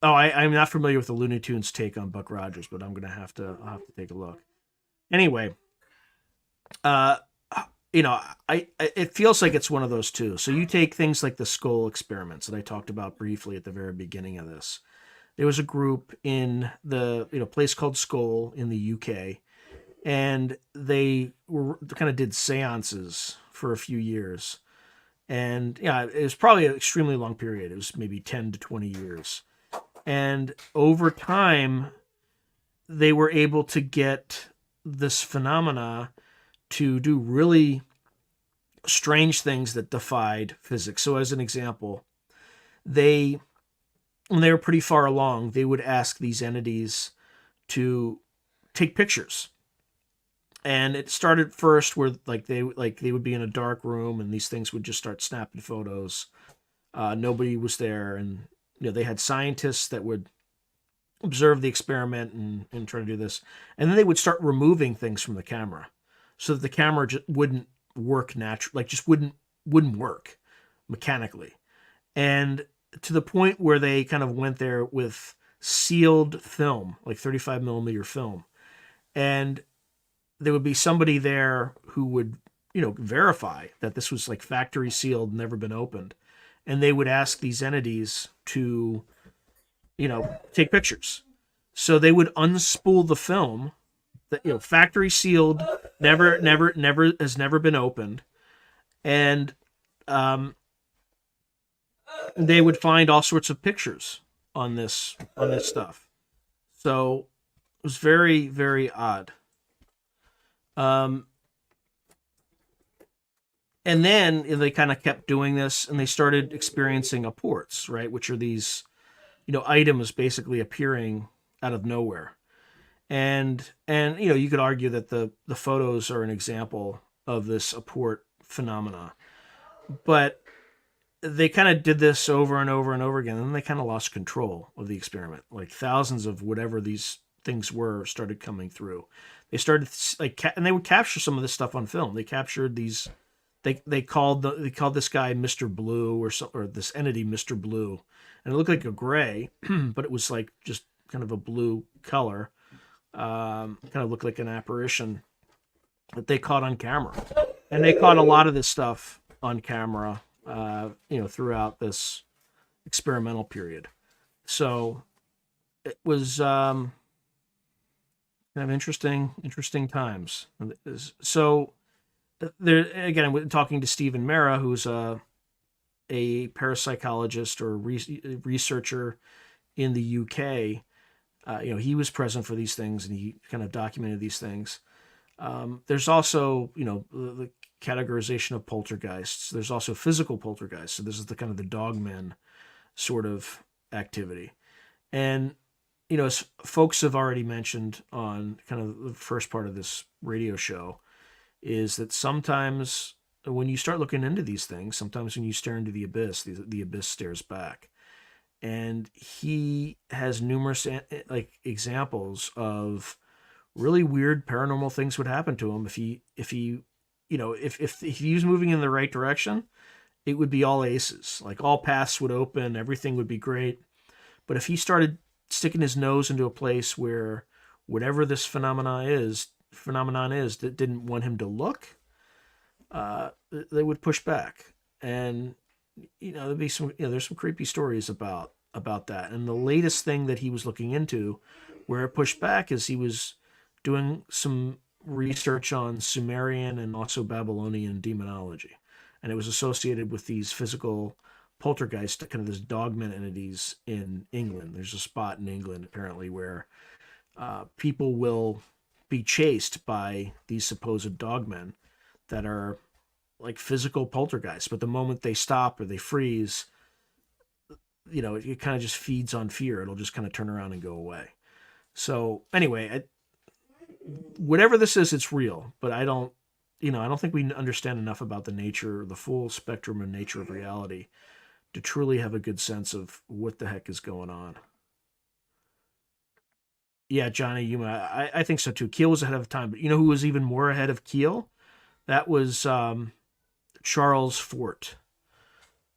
A: I'm not familiar with the Looney Tunes take on Buck Rogers, but I'll have to take a look. Anyway, uh, it feels like it's one of those two. So you take things like the skull experiments that I talked about briefly at the very beginning of this. There was a group in the place called Skull in the UK, and they kind of did seances for a few years. And yeah, it was probably an extremely long period. It was maybe 10 to 20 years. And over time, they were able to get this phenomena to do really strange things that defied physics. So as an example, when they were pretty far along, they would ask these entities to take pictures. And it started first where they would be in a dark room and these things would just start snapping photos. Nobody was there, and they had scientists that would observe the experiment and try to do this. And then they would start removing things from the camera so that the camera just wouldn't work naturally, just wouldn't work mechanically. And to the point where they kind of went there with sealed film, like 35 millimeter film. And there would be somebody there who would, verify that this was like factory sealed, never been opened. And they would ask these entities to, take pictures. So they would unspool the film that, factory sealed, never has never been opened. And, they would find all sorts of pictures on this stuff. So it was very, very odd. And then they kind of kept doing this, and they started experiencing apports, right, which are these, items basically appearing out of nowhere. And you could argue that the photos are an example of this apport phenomena, but they kind of did this over and over and over again, and then they kind of lost control of the experiment. Like thousands of whatever these things were started coming through. They started and they would capture some of this stuff on film. They captured these. They called this guy Mr. Blue or this entity Mr. Blue, and it looked like a gray, but it was like just kind of a blue color. Kind of looked like an apparition that they caught on camera, and they caught a lot of this stuff on camera. Throughout this experimental period. So it was kind of interesting times. So there again, I'm talking to Stephen Mera, who's a parapsychologist or researcher in the UK. He was present for these things, and he kind of documented these things. There's also, the categorization of poltergeists. There's also physical poltergeists. So this is the kind of the dogmen sort of activity. And, as folks have already mentioned on kind of the first part of this radio show, is that sometimes when you start looking into these things, sometimes when you stare into the abyss stares back. And he has numerous examples of really weird paranormal things would happen to him if he if he was moving in the right direction, it would be all aces. Like all paths would open, everything would be great. But if he started sticking his nose into a place where whatever this phenomenon is that didn't want him to look, they would push back. And there'd be some there's some creepy stories about that. And the latest thing that he was looking into where it pushed back is he was doing some research on Sumerian and also Babylonian demonology, and it was associated with these physical poltergeist, kind of this dogman entities in England. There's a spot in England apparently where people will be chased by these supposed dogmen that are like physical poltergeists, but the moment they stop or they freeze, it kind of just feeds on fear. It'll just kind of turn around and go away. So anyway, whatever this is, it's real, but I don't think we understand enough about the nature, the full spectrum and nature of reality to truly have a good sense of what the heck is going on. Yeah, Johnny Yuma, I think so too. Keel was ahead of time, but you know who was even more ahead of Keel? That was Charles Fort.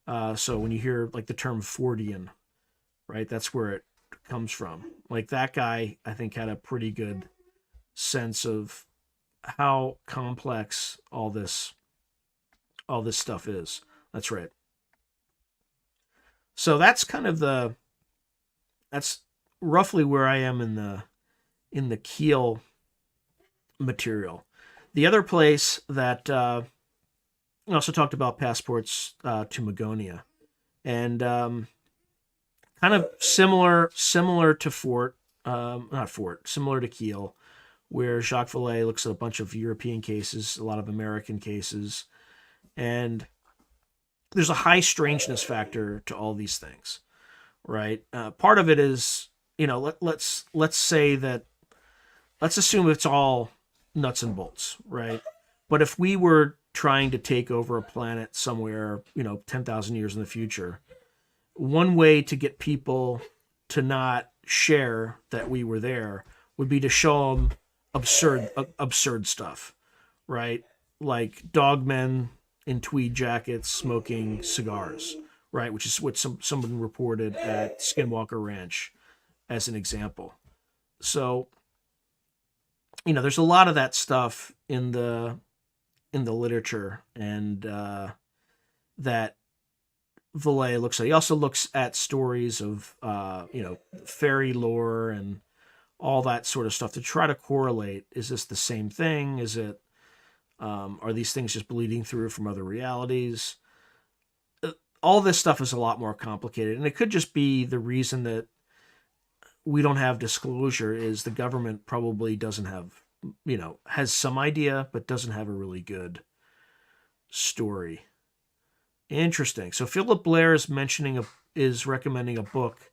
A: So when you hear like the term Fortean, right, that's where it comes from. Like that guy, I think, had a pretty good sense of how complex all this stuff is. That's right. So that's roughly where I am in the Keel material. The other place that I also talked about passports to Magonia, and kind of similar to similar to Keel, where Jacques Vallée looks at a bunch of European cases, a lot of American cases, and there's a high strangeness factor to all these things, right? Part of it is, let's say that, let's assume it's all nuts and bolts, right? But if we were trying to take over a planet somewhere, 10,000 years in the future, one way to get people to not share that we were there would be to show them absurd stuff, right? Like dogmen in tweed jackets smoking cigars, right? Which is what someone reported at Skinwalker Ranch as an example. So, there's a lot of that stuff in the literature, and that Vallée looks at. He also looks at stories of fairy lore and all that sort of stuff to try to correlate. Is this the same thing? Is it are these things just bleeding through from other realities? All this stuff is a lot more complicated, and it could just be the reason that we don't have disclosure is the government probably doesn't have, has some idea, but doesn't have a really good story. Interesting. So Philip Blair is recommending a book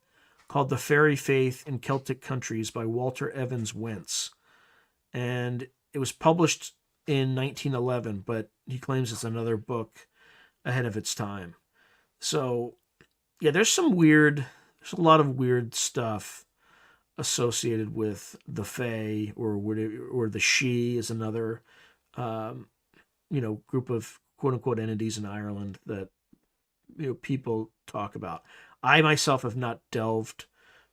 A: called The Fairy Faith in Celtic Countries by Walter Evans Wentz. And it was published in 1911, but he claims it's another book ahead of its time. So, yeah, there's a lot of weird stuff associated with the Fae, or the She is another, group of quote unquote entities in Ireland that, people talk about. I myself have not delved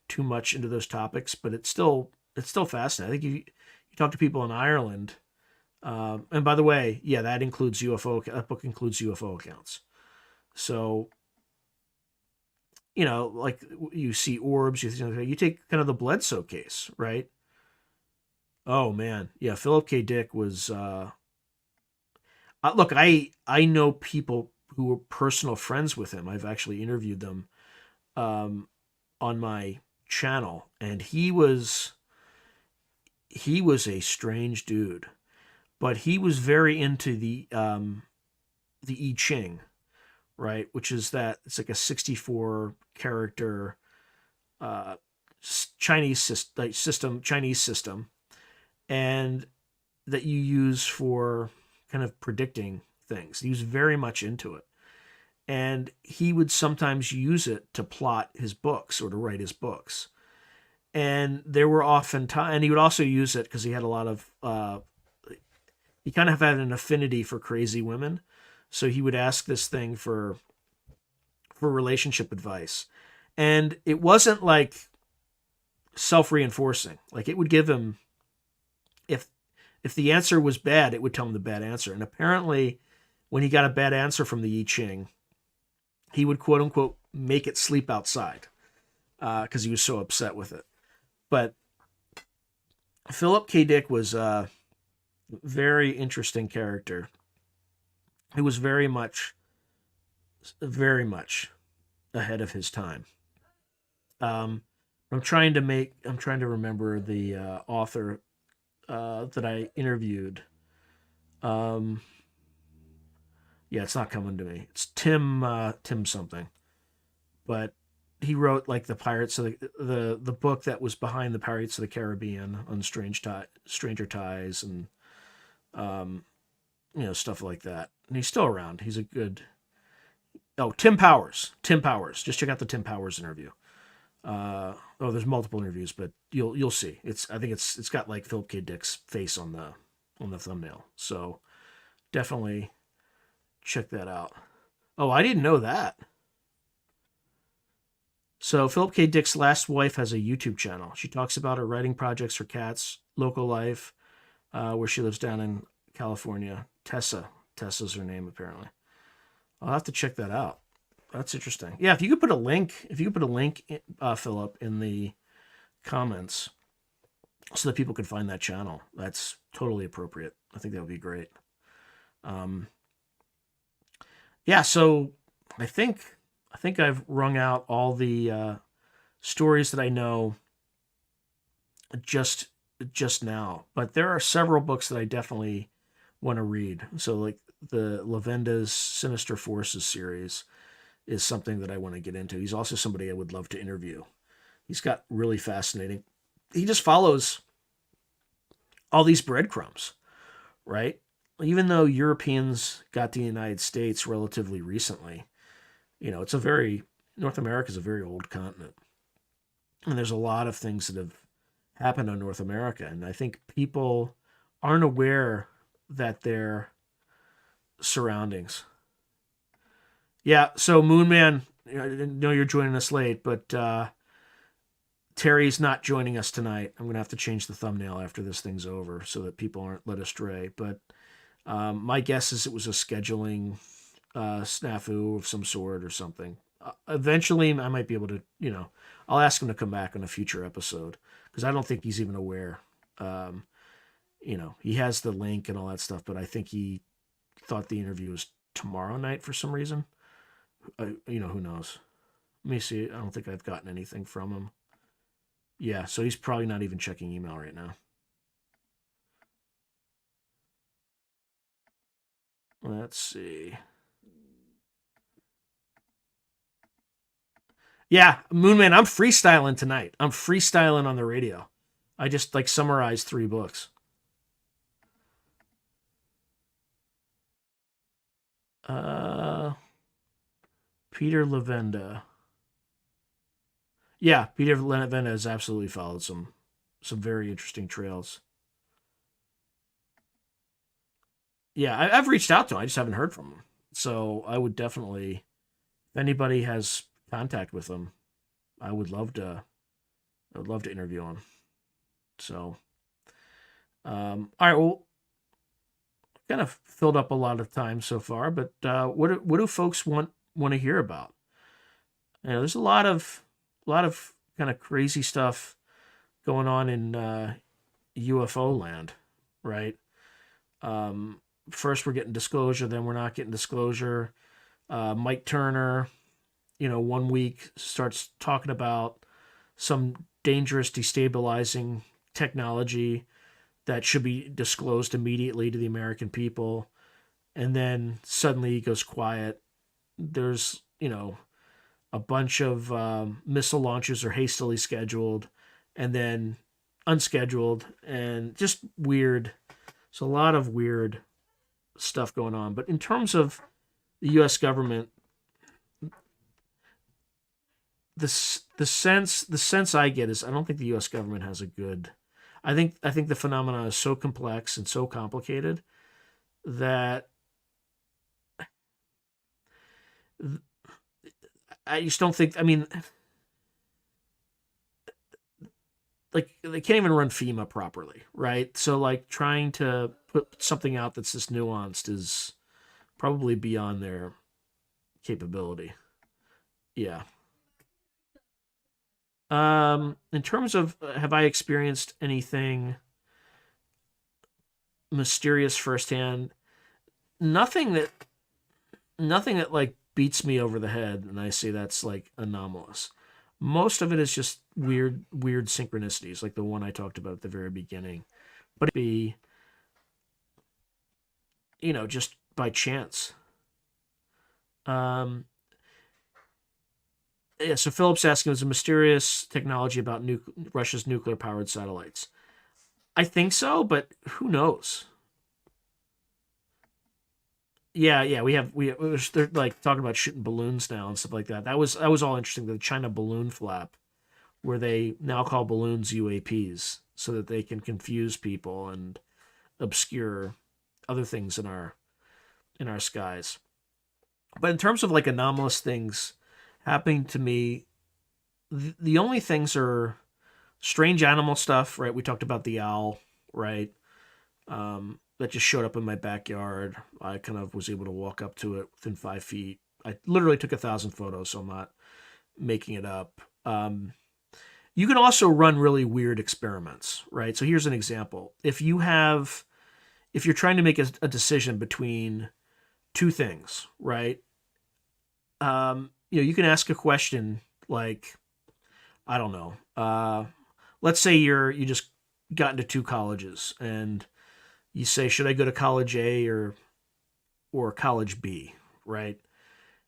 A: too much into those topics, but it's still fascinating. I think you talk to people in Ireland, and by the way, yeah, that includes UFO. That book includes UFO accounts. So, like you see orbs, you take kind of the Bledsoe case, right? Oh man, yeah, Philip K. Dick was. Look, I know people who were personal friends with him. I've actually interviewed them on my channel, and he was a strange dude, but he was very into the I Ching, right? Which is that it's like a 64 character Chinese system, and that you use for kind of predicting things. He was very much into it, and he would sometimes use it to plot his books or to write his books. And there were often times, and he would also use it because he had a lot of he kind of had an affinity for crazy women, so he would ask this thing for relationship advice, and it wasn't like self-reinforcing. Like it would give him, if the answer was bad, it would tell him the bad answer. And apparently, when he got a bad answer from the I Ching, he would quote unquote make it sleep outside because he was so upset with it. But Philip K. Dick was Very interesting character. He was very much ahead of his time. Um, I'm trying to remember the author that I interviewed. Um, yeah, it's not coming to me. It's Tim something, but he wrote like the Pirates of the book that was behind the Pirates of the Caribbean on Stranger Ties, and um, stuff like that. And he's still around. He's a good. Oh, Tim Powers. Tim Powers. Just check out the Tim Powers interview. There's multiple interviews, but you'll see. I think it's got like Philip K. Dick's face on the thumbnail. So definitely check that out. Oh, I didn't know that. So Philip K. Dick's last wife has a YouTube channel. She talks about her writing projects for cats, local life, where she lives down in California. Tessa's her name apparently. I'll have to check that out. That's interesting. Yeah, if you could put a link, Philip, in the comments so that people could find that channel, that's totally appropriate. I think that would be great. Um, yeah, so I think I've wrung out all the stories that I know just now, but there are several books that I definitely want to read. So like the Lavenda's Sinister Forces series is something that I want to get into. He's also somebody I would love to interview. He's got really fascinating. He just follows all these breadcrumbs, right? Even though Europeans got to the United States relatively recently, North America is a very old continent. And there's a lot of things that have happened on North America. And I think people aren't aware that their surroundings. Yeah, so Moonman, I didn't know you're joining us late, but Terry's not joining us tonight. I'm going to have to change the thumbnail after this thing's over so that people aren't led astray. But my guess is it was a scheduling snafu of some sort or something. Eventually, I might be able to, I'll ask him to come back on a future episode because I don't think he's even aware. He has the link and all that stuff, but I think he thought the interview was tomorrow night for some reason. Who knows? Let me see. I don't think I've gotten anything from him. Yeah, so he's probably not even checking email right now. Let's see. Yeah, Moonman, I'm freestyling tonight. I'm freestyling on the radio. I just like summarized 3 books. Peter Lavenda. Yeah, Peter Lavenda has absolutely followed some very interesting trails. Yeah, I've reached out to him. I just haven't heard from him. So I would definitely, if anybody has contact with him, I would love to. I would love to interview him. So, all right. Well, kind of filled up a lot of time so far, but what do folks want to hear about? There's a lot of kind of crazy stuff going on in UFO land, right? First we're getting disclosure, then we're not getting disclosure. Mike Turner, 1 week starts talking about some dangerous destabilizing technology that should be disclosed immediately to the American people. And then suddenly he goes quiet. There's, a bunch of missile launches are hastily scheduled and then unscheduled and just weird. So a lot of weird stuff going on. But in terms of the U.S. government, the sense I get is I don't think the U.S. government has a good. I think the phenomenon is so complex and so complicated that I just don't think. I mean, like they can't even run FEMA properly, right? So like trying to put something out that's this nuanced is probably beyond their capability. Yeah. In terms of have I experienced anything mysterious firsthand. Nothing that like beats me over the head and I say that's like anomalous. Most of it is just weird synchronicities, like the one I talked about at the very beginning. But it'd be, just by chance. Um, yeah, so Philip's asking, was a mysterious technology about Russia's nuclear-powered satellites? I think so, but who knows? Yeah, they're like talking about shooting balloons now and stuff like that. That was all interesting. The China balloon flap, where they now call balloons UAPs, so that they can confuse people and obscure other things in our skies. But in terms of like anomalous things happening to me, the only things are strange animal stuff, right? We talked about the owl, right? That just showed up in my backyard. I kind of was able to walk up to it within 5 feet. I literally took 1,000 photos, so I'm not making it up. You can also run really weird experiments, right? So here's an example. If you're trying to make a decision between two things, right? You can ask a question like, I don't know. Let's say you just got into two colleges and you say, should I go to college A or college B, right?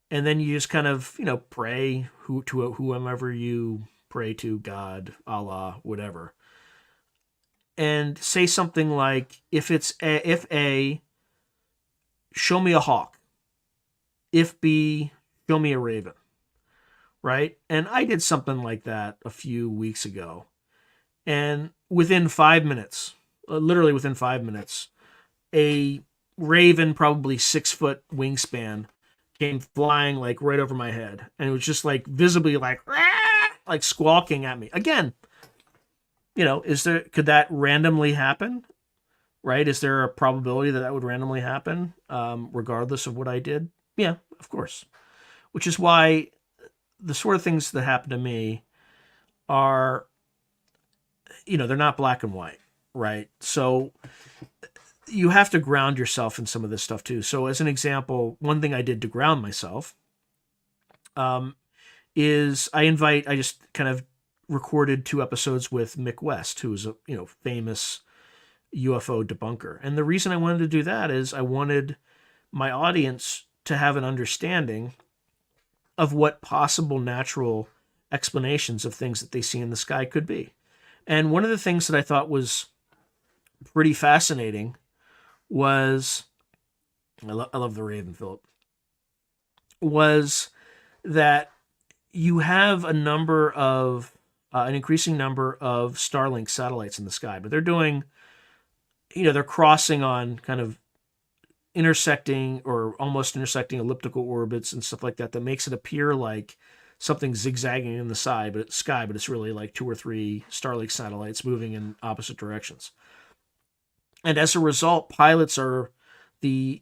A: And then you just kind of, pray to whomever you pray to, God, Allah, whatever. And say something like, if A, show me a hawk. If B, show me a raven, right? And I did something like that a few weeks ago. And within 5 minutes, literally within 5 minutes, a raven, probably 6 foot wingspan, came flying like right over my head. And it was just like visibly like squawking at me. Again, could that randomly happen? Right? Is there a probability that would randomly happen, regardless of what I did? Yeah, of course. Which is why the sort of things that happen to me are, they're not black and white, right? So you have to ground yourself in some of this stuff too. So as an example, one thing I did to ground myself is I just kind of recorded 2 episodes with Mick West, who is a famous UFO debunker. And the reason I wanted to do that is I wanted my audience to have an understanding of what possible natural explanations of things that they see in the sky could be. And one of the things that I thought was pretty fascinating was, I love the Raven, Philip, was that you have an increasing number of Starlink satellites in the sky, but they're doing, they're crossing on kind of intersecting or almost intersecting elliptical orbits and stuff like that makes it appear like something zigzagging in the sky, but it's really like 2 or 3 Starlink satellites moving in opposite directions. And as a result, the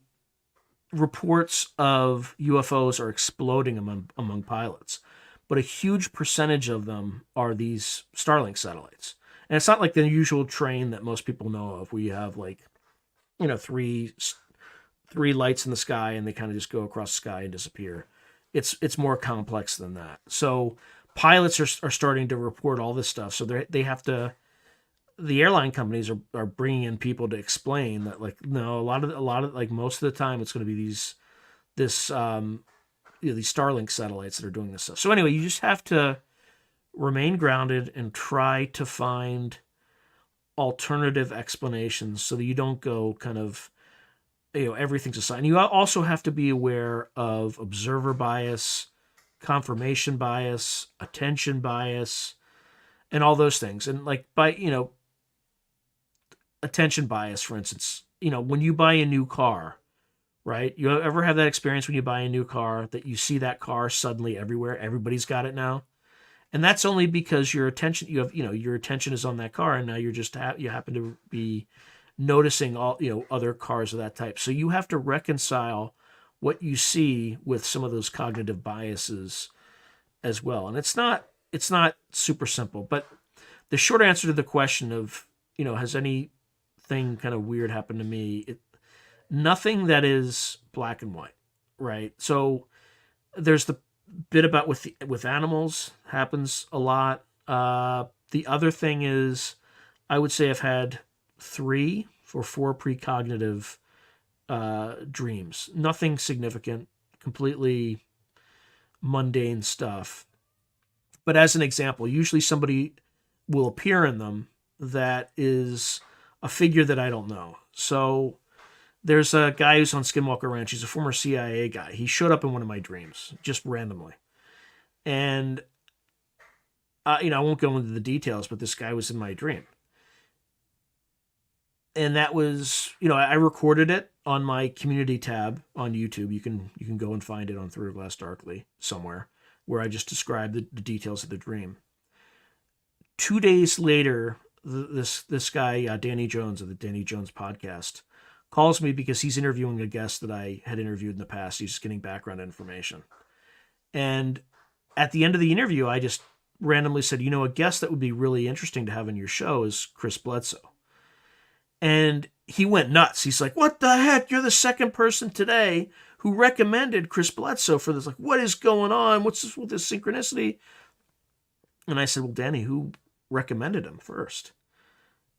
A: reports of UFOs are exploding among pilots. But a huge percentage of them are these Starlink satellites. And it's not like the usual train that most people know of, where you have like, 3 lights in the sky and they kind of just go across the sky and disappear. It's more complex than that. So pilots are starting to report all this stuff. So they have to. The airline companies are bringing in people to explain that, like, no, a lot of like most of the time it's going to be these Starlink satellites that are doing this stuff. So anyway, you just have to remain grounded and try to find alternative explanations so that you don't go kind of, everything's a sign. You also have to be aware of observer bias, confirmation bias, attention bias, and all those things. And like attention bias, for instance, when you buy a new car, right? You ever have that experience when you buy a new car that you see that car suddenly everywhere? Everybody's got it now. And that's only because your attention is on that car, and now you're just you happen to be noticing all other cars of that type. So you have to reconcile what you see with some of those cognitive biases as well. And it's not super simple, but the short answer to the question of, has anything something kind of weird happened to me. Nothing that is black and white, right? So there's the bit about with animals happens a lot. The other thing is, I would say I've had 3 or 4 precognitive dreams. Nothing significant, completely mundane stuff. But as an example, usually somebody will appear in them that is a figure that I don't know. So there's a guy who's on Skinwalker Ranch. He's a former CIA guy. He showed up in one of my dreams, just randomly. And, I won't go into the details, but this guy was in my dream. And that was, I recorded it on my community tab on YouTube. You can go and find it on Through Glass Darkly somewhere, where I just described the details of the dream. 2 days later, this guy, Danny Jones of the Danny Jones podcast, calls me because he's interviewing a guest that I had interviewed in the past. He's just getting background information. And at the end of the interview, I just randomly said, a guest that would be really interesting to have on your show is Chris Bledsoe. And he went nuts. He's like, what the heck? You're the second person today who recommended Chris Bledsoe for this. Like, what is going on? What's this with this synchronicity? And I said, well, Danny, who recommended him first?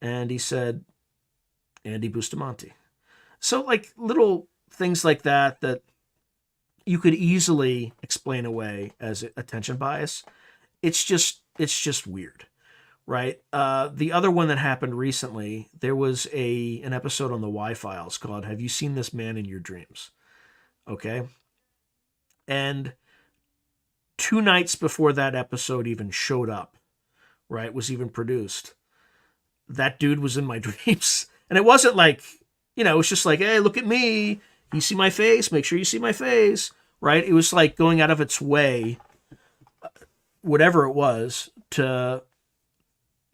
A: And he said, Andy Bustamante. So like little things like that you could easily explain away as attention bias. It's just weird, right? The other one that happened recently, there was an episode on the Y-Files called "Have You Seen This Man in Your Dreams?" Okay, and 2 nights before that episode even showed up, right, was even produced, that dude was in my dreams, and it wasn't like, it was just like, hey, look at me, you see my face, make sure you see my face, right? It was like going out of its way, whatever it was, to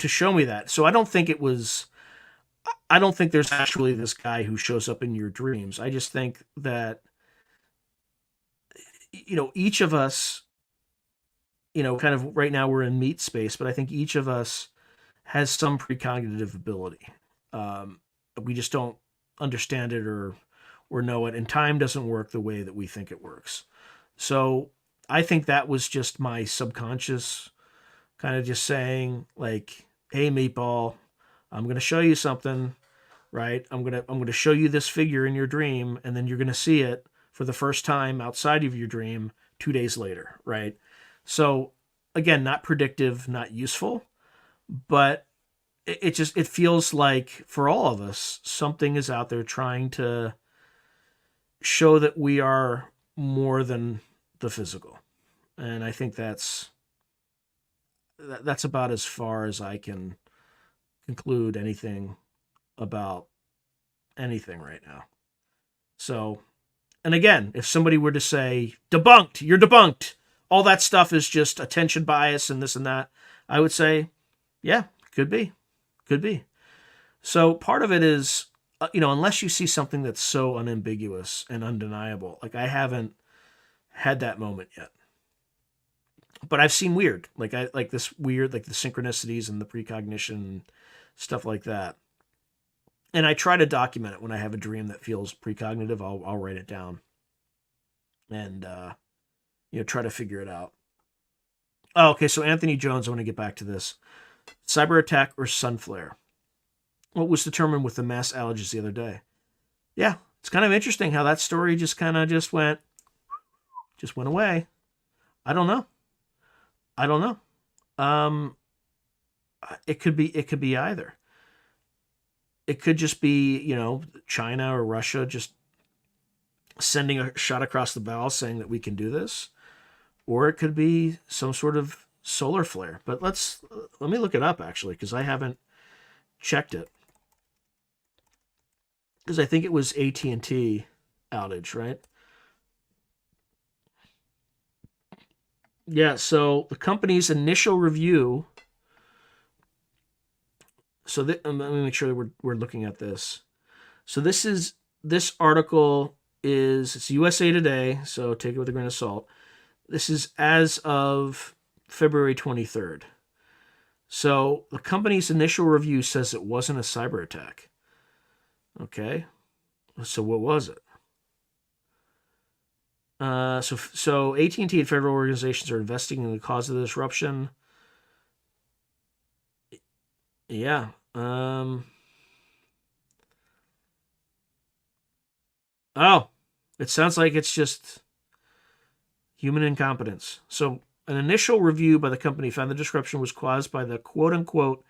A: show me that. So I don't think there's actually this guy who shows up in your dreams. I just think that, each of us, kind of right now we're in meat space, but I think each of us has some precognitive ability. We just don't understand it or know it, and time doesn't work the way that we think it works. So I think that was just my subconscious kind of just saying, like, hey, Meatball, I'm going to show you something, right? I'm going to show you this figure in your dream, and then you're going to see it for the first time outside of your dream 2 days later, right? So again, not predictive, not useful, but it feels like for all of us, something is out there trying to show that we are more than the physical. And I think that's about as far as I can conclude anything about anything right now. So, and again, if somebody were to say, debunked, you're debunked, all that stuff is just attention bias and this and that, I would say, yeah, could be. So part of it is, unless you see something that's so unambiguous and undeniable, like I haven't had that moment yet. But I've seen weird, like the synchronicities and the precognition, stuff like that. And I try to document it when I have a dream that feels precognitive. I'll write it down and try to figure it out. Oh, okay. So Anthony Jones, I want to get back to this. Cyber attack or sun flare? What was determined with the mass allergies the other day? Yeah, it's kind of interesting how that story just went away. I don't know. It could be either. It could just be, China or Russia just sending a shot across the bow saying that we can do this, or it could be some sort of solar flare. But let me look it up actually, because I haven't checked it. Because I think it was AT&T outage, right? Yeah, so the company's initial review. So let me make sure that we're looking at this. So this article it's USA Today, so take it with a grain of salt. This is as of February 23rd. So the company's initial review says it wasn't a cyber attack. Okay. So what was it? So AT&T and federal organizations are investigating the cause of the disruption. Yeah. Oh, it sounds like it's just human incompetence. So an initial review by the company found the disruption was caused by the quote unquote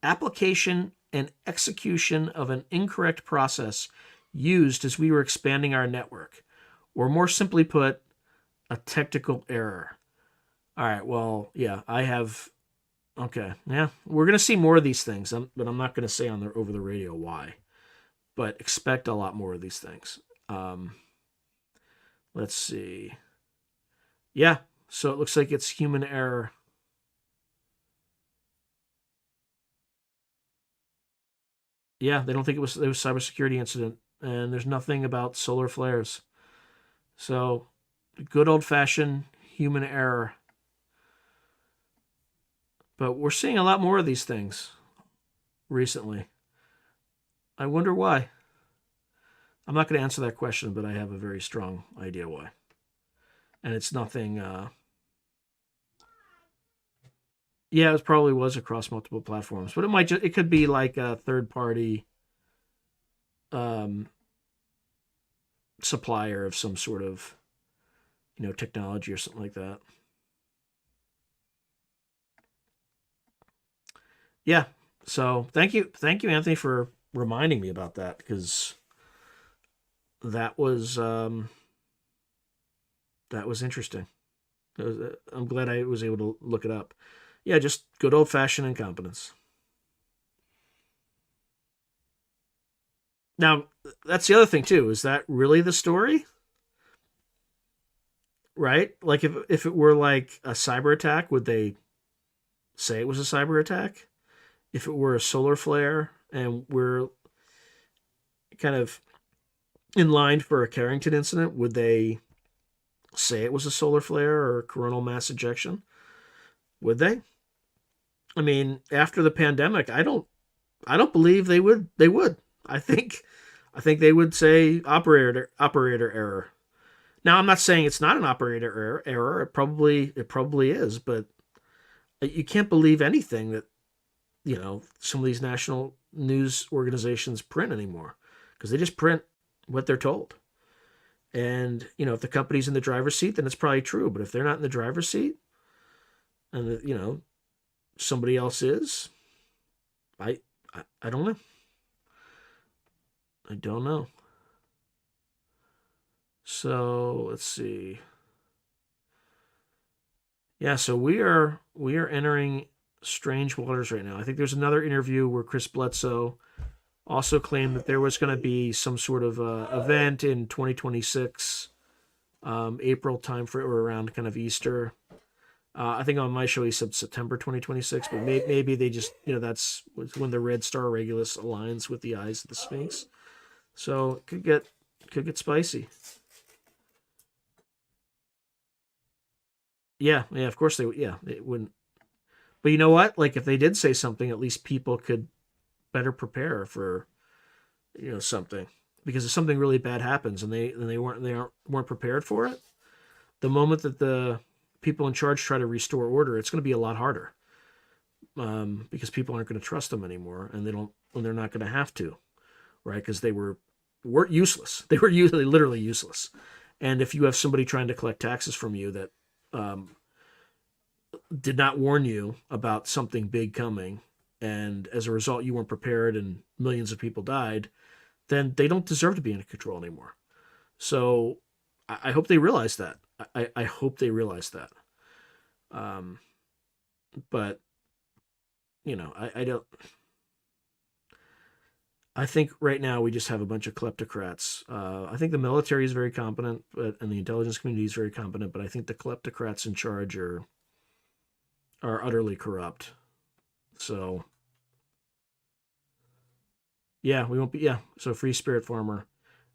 A: application and execution of an incorrect process used as we were expanding our network. Or more simply put, a technical error. All right, well, yeah, I have. Okay, yeah, we're gonna see more of these things, but I'm not gonna say on the over the radio why. But expect a lot more of these things. Um, let's see. Yeah, so it looks like it's human error. Yeah, they don't think it was a cybersecurity incident, and there's nothing about solar flares. So, good old fashioned human error. But we're seeing a lot more of these things recently. I wonder why. I'm not going to answer that question, but I have a very strong idea why. And it's nothing. Yeah, it probably was across multiple platforms, but it could be like a third party um, supplier of some sort of technology or something like that. Yeah. So thank you, Anthony, for reminding me about that because that was that was interesting. I'm glad I was able to look it up. Yeah, just good old fashioned incompetence. Now, that's the other thing too. Is that really the story? Right? Like if it were like a cyber attack, would they say it was a cyber attack? If it were a solar flare and we're kind of in line for a Carrington incident, would they say it was a solar flare or coronal mass ejection? Would they? I mean, after the pandemic, I don't believe they would. I think they would say operator error. Now, I'm not saying it's not an operator error. It probably is, but you can't believe anything that some of these national news organizations print anymore because they just print what they're told. And if the company's in the driver's seat, then it's probably true. But if they're not in the driver's seat, and somebody else is, I don't know. I don't know. So let's see. Yeah, so we are entering strange waters right now. I think there's another interview where Chris Bledsoe also claimed that there was going to be some sort of event in 2026, April time for or around kind of Easter. I think on my show he said September 2026, but maybe they just that's when the Red Star Regulus aligns with the eyes of the Sphinx. So it could get spicy. Yeah, yeah. Of course they would. Yeah, it wouldn't. But you know what? Like if they did say something, at least people could better prepare for something. Because if something really bad happens and they weren't prepared for it, the moment that the people in charge try to restore order, it's going to be a lot harder. Because people aren't going to trust them anymore, and they're not going to have to, right? Because they weren't useless. They were usually literally useless. And if you have somebody trying to collect taxes from you that um, did not warn you about something big coming, and as a result you weren't prepared, and millions of people died, then they don't deserve to be in control anymore. So I hope they realize that. I hope they realize that. Um, but I don't. I think right now we just have a bunch of kleptocrats. I think the military is very competent, and the intelligence community is very competent. But I think the kleptocrats in charge are utterly corrupt. So yeah, we won't be. Yeah, so Free Spirit Farmer,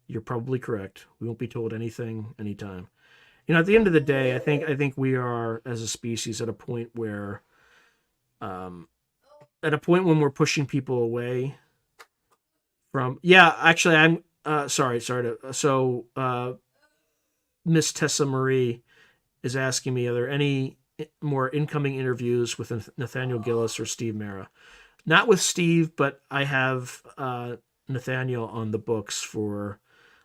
A: you're probably correct. We won't be told anything anytime. At the end of the day, I think we are as a species at a point where, um, at a point when we're pushing people away Actually, I'm sorry to Miss Tessa Marie is asking me, are there any more incoming interviews with Nathaniel Gillis or Steve Mera? Not with Steve, but I have Nathaniel on the books for,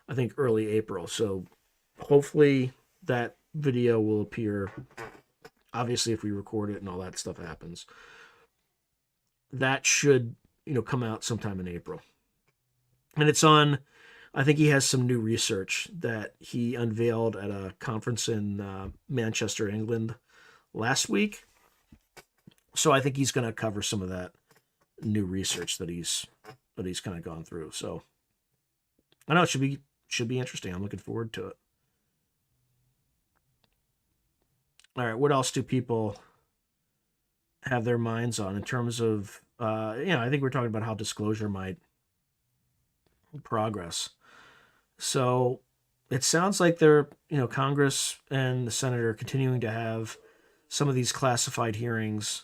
A: I think, early April. So hopefully that video will appear. Obviously, if we record it and all that stuff happens, that should, come out sometime in April. And it's on, I think he has some new research that he unveiled at a conference in Manchester, England last week. So I think he's going to cover some of that new research that he's kind of gone through. So I know it should be interesting. I'm looking forward to it. All right, what else do people have their minds on in terms of I think we're talking about how disclosure might progress. So it sounds like they're, Congress and the Senate are continuing to have some of these classified hearings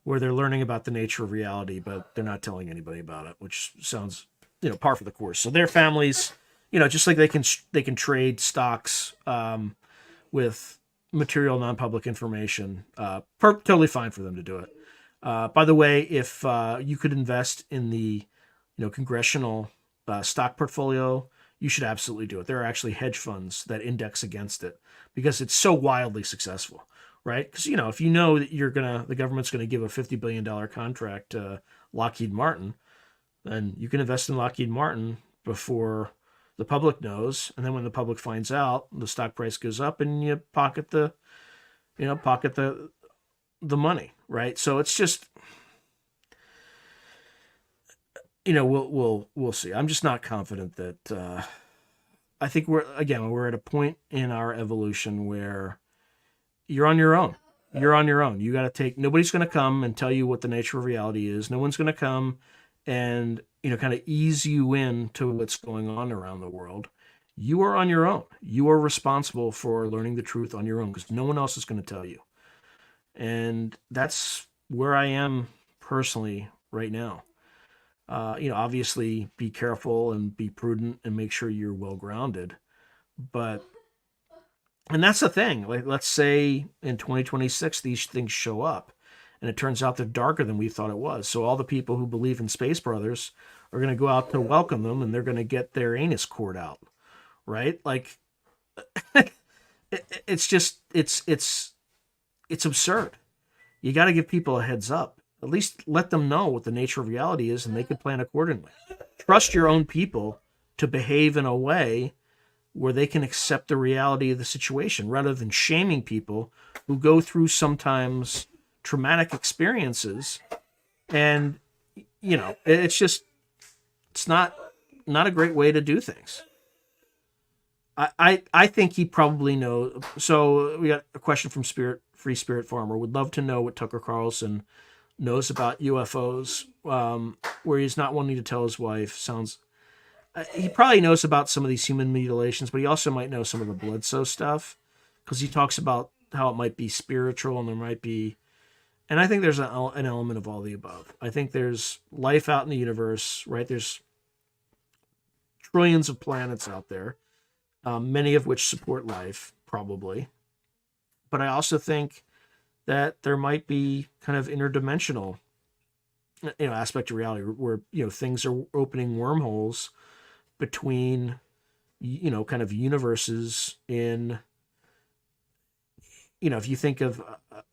A: where they're learning about the nature of reality, but they're not telling anybody about it, which sounds, par for the course. So their families, just like they can trade stocks with material non-public information, totally fine for them to do it. By the way, if you could invest in the, congressional stock portfolio, you should absolutely do it. There are actually hedge funds that index against it because it's so wildly successful, right? Because, if you know that the government's going to give a $50 billion contract to Lockheed Martin, then you can invest in Lockheed Martin before the public knows. And then when the public finds out, the stock price goes up and you pocket the money, right? So it's just, we'll see. I'm just not confident that. I think we're at a point in our evolution where you're on your own. You're on your own. You got to take. Nobody's going to come and tell you what the nature of reality is. No one's going to come and kind of ease you in to what's going on around the world. You are on your own. You are responsible for learning the truth on your own because no one else is going to tell you. And that's where I am personally right now. Obviously be careful and be prudent and make sure you're well grounded. And that's the thing. Like, let's say in 2026, these things show up and it turns out they're darker than we thought it was. So all the people who believe in Space Brothers are going to go out to welcome them and they're going to get their anus cord out. Right? Like, it's absurd. You got to give people a heads up. At least let them know what the nature of reality is and they can plan accordingly. Trust your own people to behave in a way where they can accept the reality of the situation rather than shaming people who go through sometimes traumatic experiences. And, it's not a great way to do things. I think he probably knows. So we got a question from Free Spirit Farmer. Would love to know what Tucker Carlson knows about UFOs, where he's not wanting to tell his wife. He probably knows about some of these human mutilations, but he also might know some of the Bledsoe stuff because he talks about how it might be spiritual and there might be, and I think there's an element of all the above. I think there's life out in the universe, right? There's trillions of planets out there, many of which support life, probably. But I also think that there might be kind of interdimensional, aspect of reality where, things are opening wormholes between, kind of universes in, if you think of,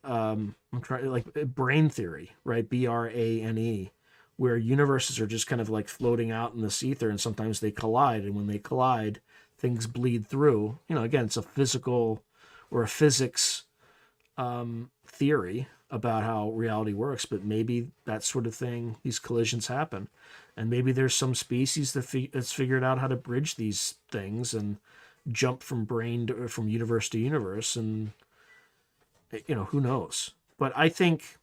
A: I'm trying like brain theory, right? BRANE, where universes are just kind of like floating out in this ether and sometimes they collide. And when they collide, things bleed through, again, it's a physical or a physics theory about how reality works, but maybe that sort of thing, these collisions happen, and maybe there's some species that's figured out how to bridge these things and jump from from universe to universe, and who knows. But I think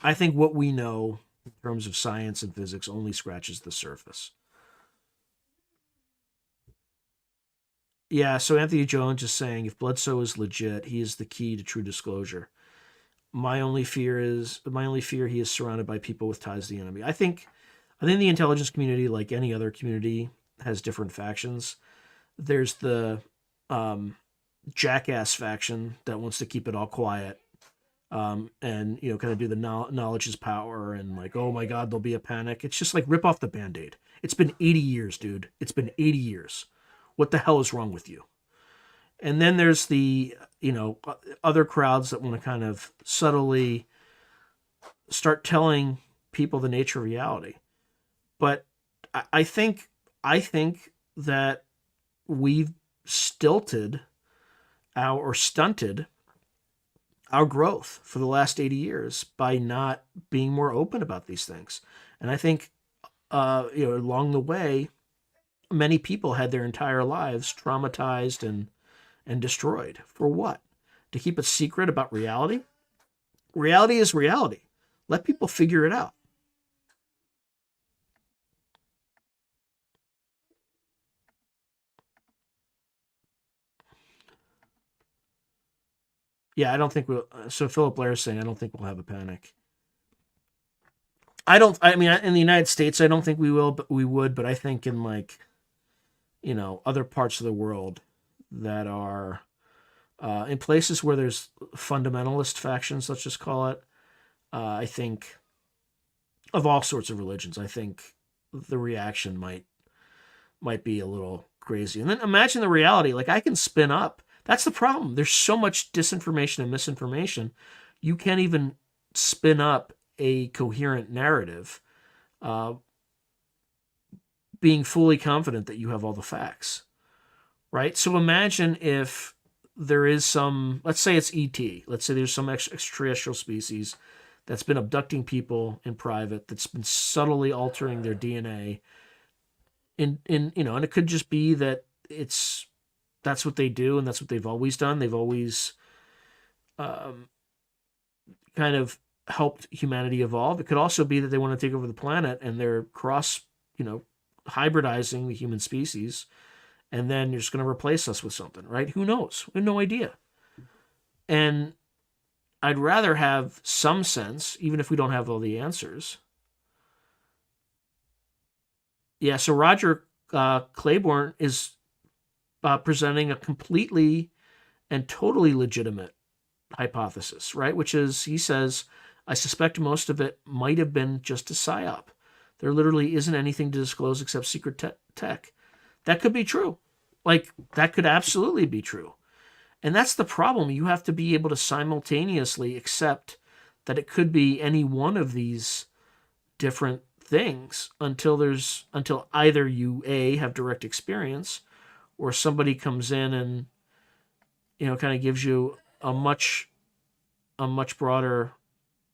A: what we know in terms of science and physics only scratches the surface. Yeah, so Anthony Jones is saying if Bledsoe is legit, he is the key to true disclosure. My only fear he is surrounded by people with ties to the enemy. I think I think the intelligence community, like any other community, has different factions. There's the jackass faction that wants to keep it all quiet, and kind of do the knowledge is power, and like, oh my god, there'll be a panic. It's just like, rip off the band-aid. It's been 80 years, dude. It's been 80 years. What the hell is wrong with you? And then there's the other crowds that want to kind of subtly start telling people the nature of reality. But I think that we've stunted our growth for the last 80 years by not being more open about these things. And I think, along the way, many people had their entire lives traumatized and destroyed. For what? To keep a secret about reality? Reality is reality. Let people figure it out. Yeah, I don't think we'll. So Philip Blair's saying, I don't think we'll have a panic. I mean, in the United States, I don't think we will, but we would. But I think in other parts of the world that are in places where there's fundamentalist factions, let's just call it, I think of all sorts of religions, I think the reaction might be a little crazy. And then imagine the reality. Like, I can spin up. That's the problem. There's so much disinformation and misinformation. You can't even spin up a coherent narrative, being fully confident that you have all the facts, right? So imagine if there is some, let's say it's ET. Let's say there's some extraterrestrial species that's been abducting people in private, that's been subtly altering their DNA. And it could just be that that's what they do, and that's what they've always done. They've always kind of helped humanity evolve. It could also be that they want to take over the planet, and they're hybridizing the human species, and then you're just going to replace us with something, right? Who knows? We have no idea. And I'd rather have some sense, even if we don't have all the answers. Yeah, so Roger Claiborne is presenting a completely and totally legitimate hypothesis, right? Which is, he says, I suspect most of it might have been just a psyop. There literally isn't anything to disclose except secret tech. That could be true. Like, that could absolutely be true. And that's the problem. You have to be able to simultaneously accept that it could be any one of these different things until either you have direct experience, or somebody comes in and kind of gives you a much broader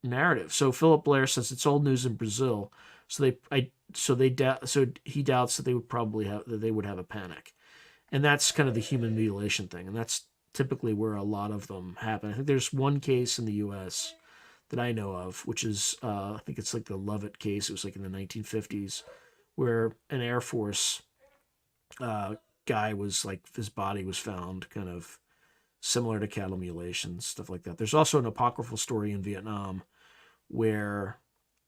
A: narrative. So Philip Blair says it's old news in Brazil. So he doubts that they would have a panic. And that's kind of the human mutilation thing. And that's typically where a lot of them happen. I think there's one case in the U.S. that I know of, which is, I think it's like the Lovett case. It was like in the 1950s, where an Air Force guy was like, his body was found kind of similar to cattle mutilation, stuff like that. There's also an apocryphal story in Vietnam where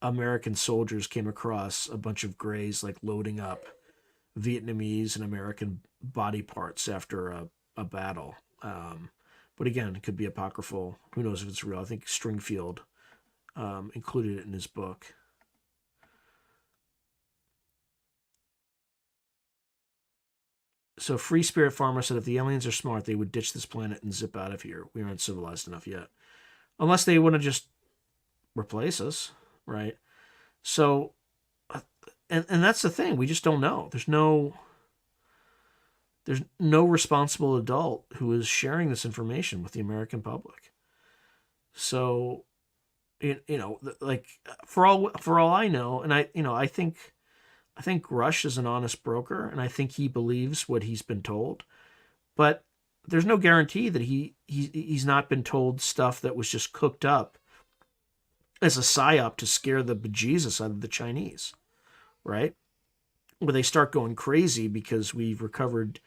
A: American soldiers came across a bunch of Greys like loading up Vietnamese and American body parts after a battle. But again, it could be apocryphal. Who knows if it's real? I think Stringfield included it in his book. So Free Spirit Farmer said, if the aliens are smart, they would ditch this planet and zip out of here. We aren't civilized enough yet. Unless they want to just replace us, right? So, and that's the thing. We just don't know. There's no responsible adult who is sharing this information with the American public. So, like, for all I know, and I think Rush is an honest broker, and I think he believes what he's been told. But there's no guarantee that he's not been told stuff that was just cooked up as a psyop to scare the bejesus out of the Chinese, right? Where they start going crazy because we've recovered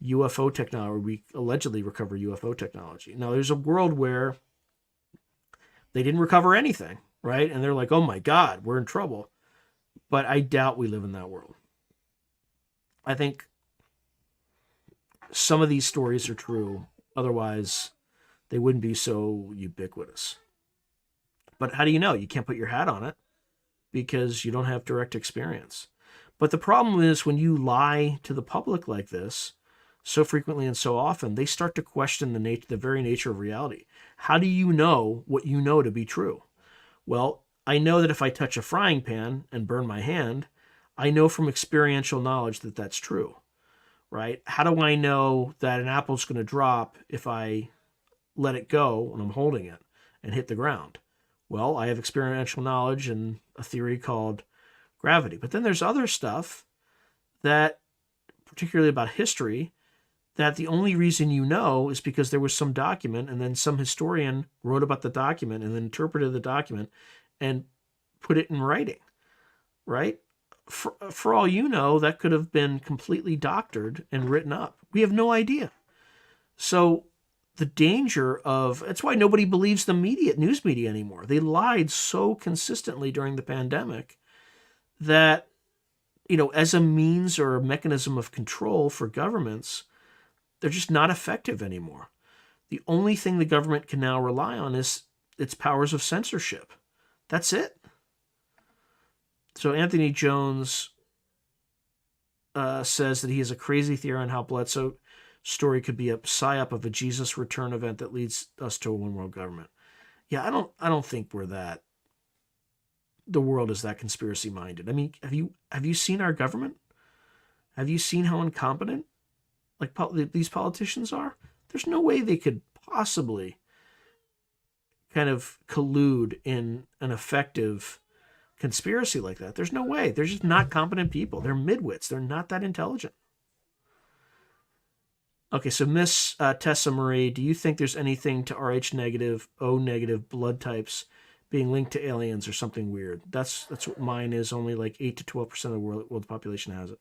A: UFO technology. We allegedly recover UFO technology. Now, there's a world where they didn't recover anything, right? And they're like, oh my God, we're in trouble. But I doubt we live in that world. I think some of these stories are true. Otherwise, they wouldn't be so ubiquitous. But how do you know? You can't put your hat on it because you don't have direct experience. But the problem is when you lie to the public like this so frequently and so often, they start to question the very nature of reality. How do you know what you know to be true? Well, I know that if I touch a frying pan and burn my hand, I know from experiential knowledge that that's true, right? How do I know that an apple's going to drop if I let it go when I'm holding it and hit the ground? Well, I have experiential knowledge and a theory called gravity. But then there's other stuff that, particularly about history, that the only reason you know is because there was some document and then some historian wrote about the document and then interpreted the document and put it in writing, right? For all you know, that could have been completely doctored and written up. We have no idea. So the danger of, that's why nobody believes the news media anymore. They lied so consistently during the pandemic that, as a means or a mechanism of control for governments, they're just not effective anymore. The only thing the government can now rely on is its powers of censorship. That's it. So Anthony Jones says that he has a crazy theory on how Bledsoe story could be a psyop of a Jesus return event that leads us to a one world government. Yeah, I don't think the world is that conspiracy minded. I mean, have you seen our government? Have you seen how incompetent these politicians are? There's no way they could possibly kind of collude in an effective conspiracy like that. There's no way. They're just not competent people. They're midwits. They're not that intelligent. Okay, so Miss Tessa Marie, do you think there's anything to Rh negative, O negative blood types being linked to aliens or something weird? That's what mine is. Only like 8 to 12% of the world population has it.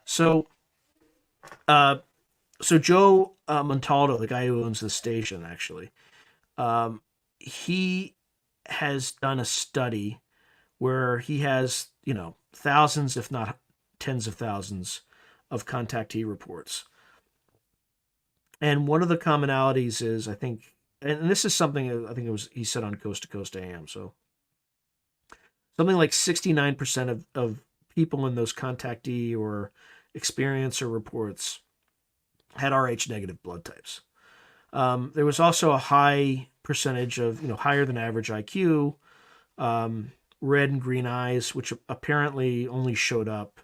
A: So, Joe Montaldo, the guy who owns the station, actually, he has done a study where he has, thousands, if not tens of thousands, of contactee reports. And one of the commonalities is, I think, and this is something I think he said on Coast to Coast AM. So something like 69% of people in those contactee or experiencer reports had Rh negative blood types. There was also a high percentage of, higher than average IQ, red and green eyes, which apparently only showed up,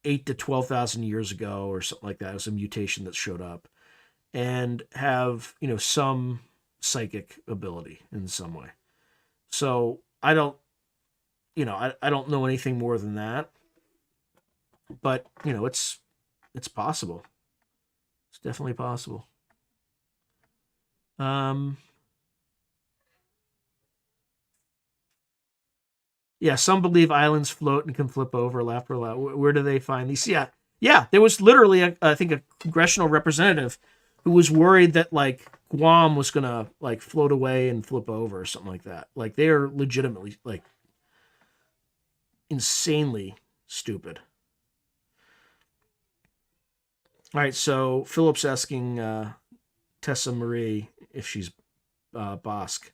A: 8 to 12,000 years ago or something like that. It was a mutation that showed up, and have, some psychic ability in some way. So I don't know anything more than that, but it's possible. It's definitely possible. Yeah, some believe islands float and can flip over, laugh or laugh. Where do they find these? Yeah. There was literally, I think, a congressional representative who was worried that Guam was gonna float away and flip over or something like that. They are legitimately insanely stupid. All right, so Philip's asking Tessa Marie if she's Basque.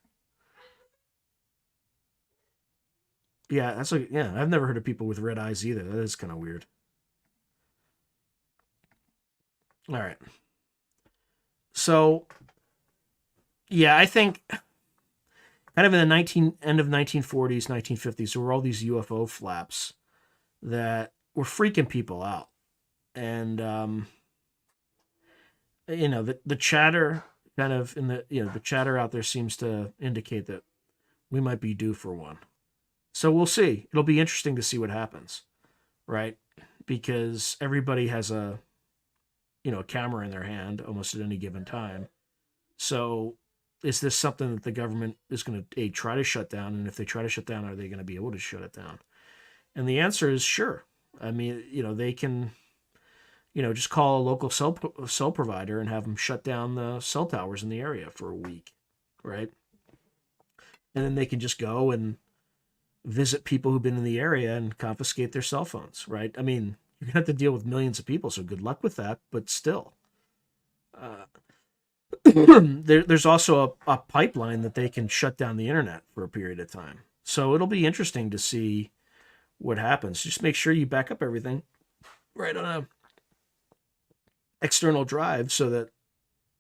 A: Yeah, I've never heard of people with red eyes either. That is kind of weird. All right. So, yeah, I think kind of in the end of 1940s, 1950s, there were all these UFO flaps that were freaking people out. And, the chatter kind of the chatter out there seems to indicate that we might be due for one. So we'll see. It'll be interesting to see what happens, right? Because everybody has a camera in their hand almost at any given time. So is this something that the government is going to try to shut down? And if they try to shut down, are they going to be able to shut it down? And the answer is sure. I mean, they can, just call a local cell provider and have them shut down the cell towers in the area for a week, right? And then they can just go and visit people who've been in the area and confiscate their cell phones, right? I mean, you're gonna have to deal with millions of people, so good luck with that. But still, uh, there's also a pipeline that they can shut down the internet for a period of time. So it'll be interesting to see what happens. Just make sure you back up everything right on a external drive so that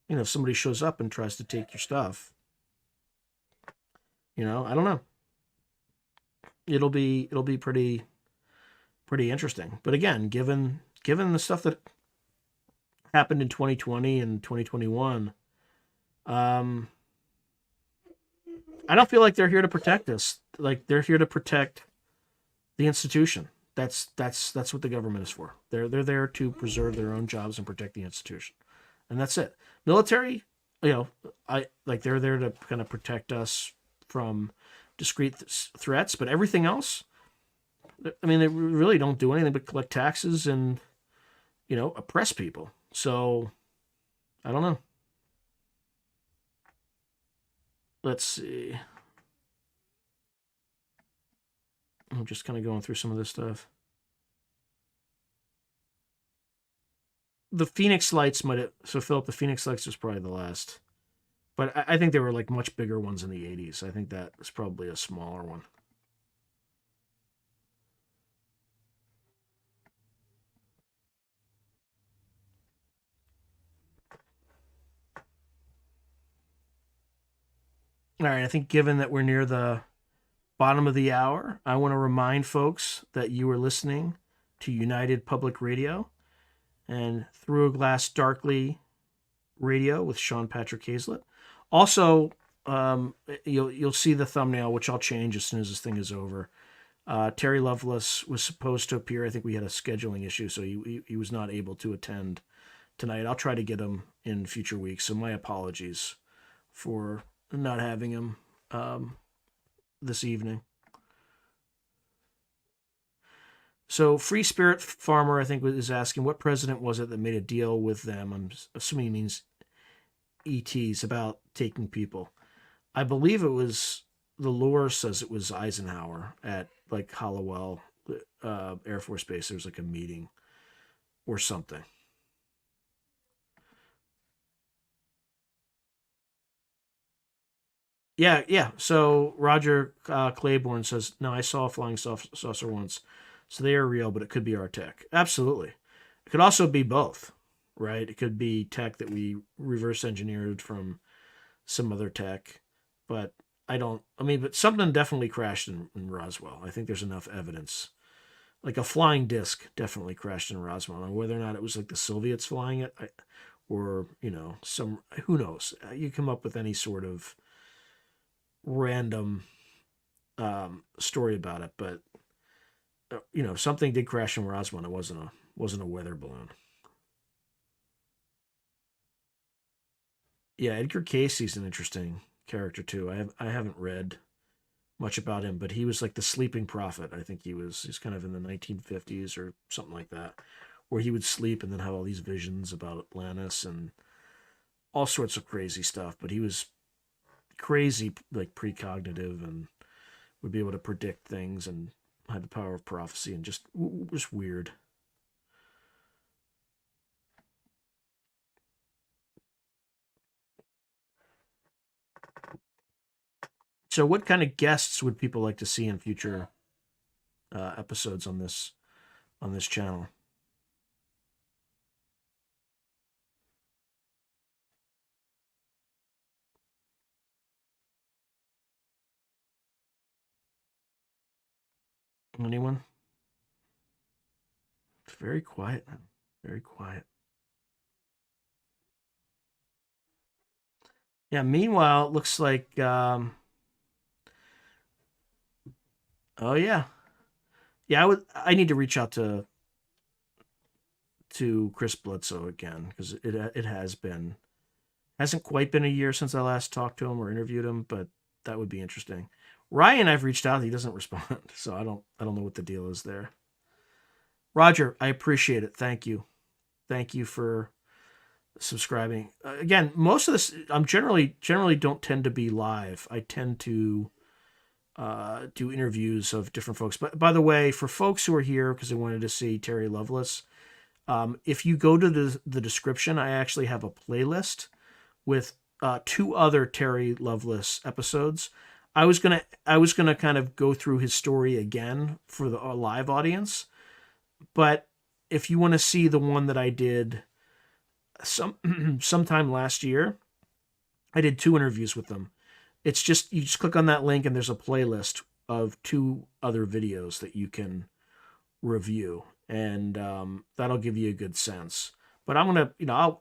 A: if somebody shows up and tries to take your stuff, I don't know. It'll be pretty interesting. But again, given the stuff that happened in 2020 and 2021, I don't feel like they're here to protect us. Like they're here to protect the institution. That's what the government is for. They're there to preserve their own jobs and protect the institution, and that's it. Military, they're there to kind of protect us from discrete threats, but everything else, I mean, they really don't do anything but collect taxes and oppress people. So I don't know. Let's see. I'm just kind of going through some of this stuff. The Phoenix Lights might have. So, Philip, the Phoenix Lights was probably the last. But I think they were like much bigger ones in the 80s. I think that was probably a smaller one. All right, I think given that we're near the bottom of the hour, I want to remind folks that you are listening to United Public Radio and Through a Glass Darkly Radio with Sean Patrick Hazlett. Also, you'll see the thumbnail, which I'll change as soon as this thing is over. Terry Lovelace was supposed to appear. I think we had a scheduling issue, so he was not able to attend tonight. I'll try to get him in future weeks, so my apologies for not having him this evening. So Free Spirit Farmer, I think, is asking, what president was it that made a deal with them? I'm assuming he means ETs about taking people. I believe it was, the lore says it was Eisenhower at like Hollowell Air Force Base. There was like a meeting or something. Yeah. So Roger Claiborne says, no, I saw a flying saucer once. So they are real, but it could be our tech. Absolutely. It could also be both, right? It could be tech that we reverse engineered from some other tech. But but something definitely crashed in Roswell. I think there's enough evidence. Like a flying disc definitely crashed in Roswell. And whether or not it was like the Soviets flying it, or, who knows? You come up with any sort of random story about it, but something did crash in Roswell. It wasn't a weather balloon. Yeah, Edgar Casey's an interesting character too. I haven't read much about him, but he was like the sleeping prophet. I think he's kind of in the 1950s or something like that, where he would sleep and then have all these visions about Atlantis and all sorts of crazy stuff. But he was crazy, like precognitive, and would be able to predict things and had the power of prophecy and just weird. So, what kind of guests would people like to see in future episodes on this channel? Anyone? It's very quiet. Very quiet. Yeah. Meanwhile, it looks like. Oh yeah, yeah. I need to reach out to Chris Bledsoe again because it hasn't quite been a year since I last talked to him or interviewed him, but that would be interesting. Ryan, I've reached out. He doesn't respond, so I don't know what the deal is there. Roger, I appreciate it. Thank you. Thank you for subscribing. Again, most of this I'm generally don't tend to be live. I tend to do interviews of different folks. But by the way, for folks who are here because they wanted to see Terry Lovelace, if you go to the description, I actually have a playlist with 2 other Terry Lovelace episodes. I was gonna kind of go through his story again for the live audience, but if you want to see the one that I did sometime last year, I did 2 interviews with them. It's just you just click on that link and there's a playlist of 2 other videos that you can review, and that'll give you a good sense. But I'm gonna,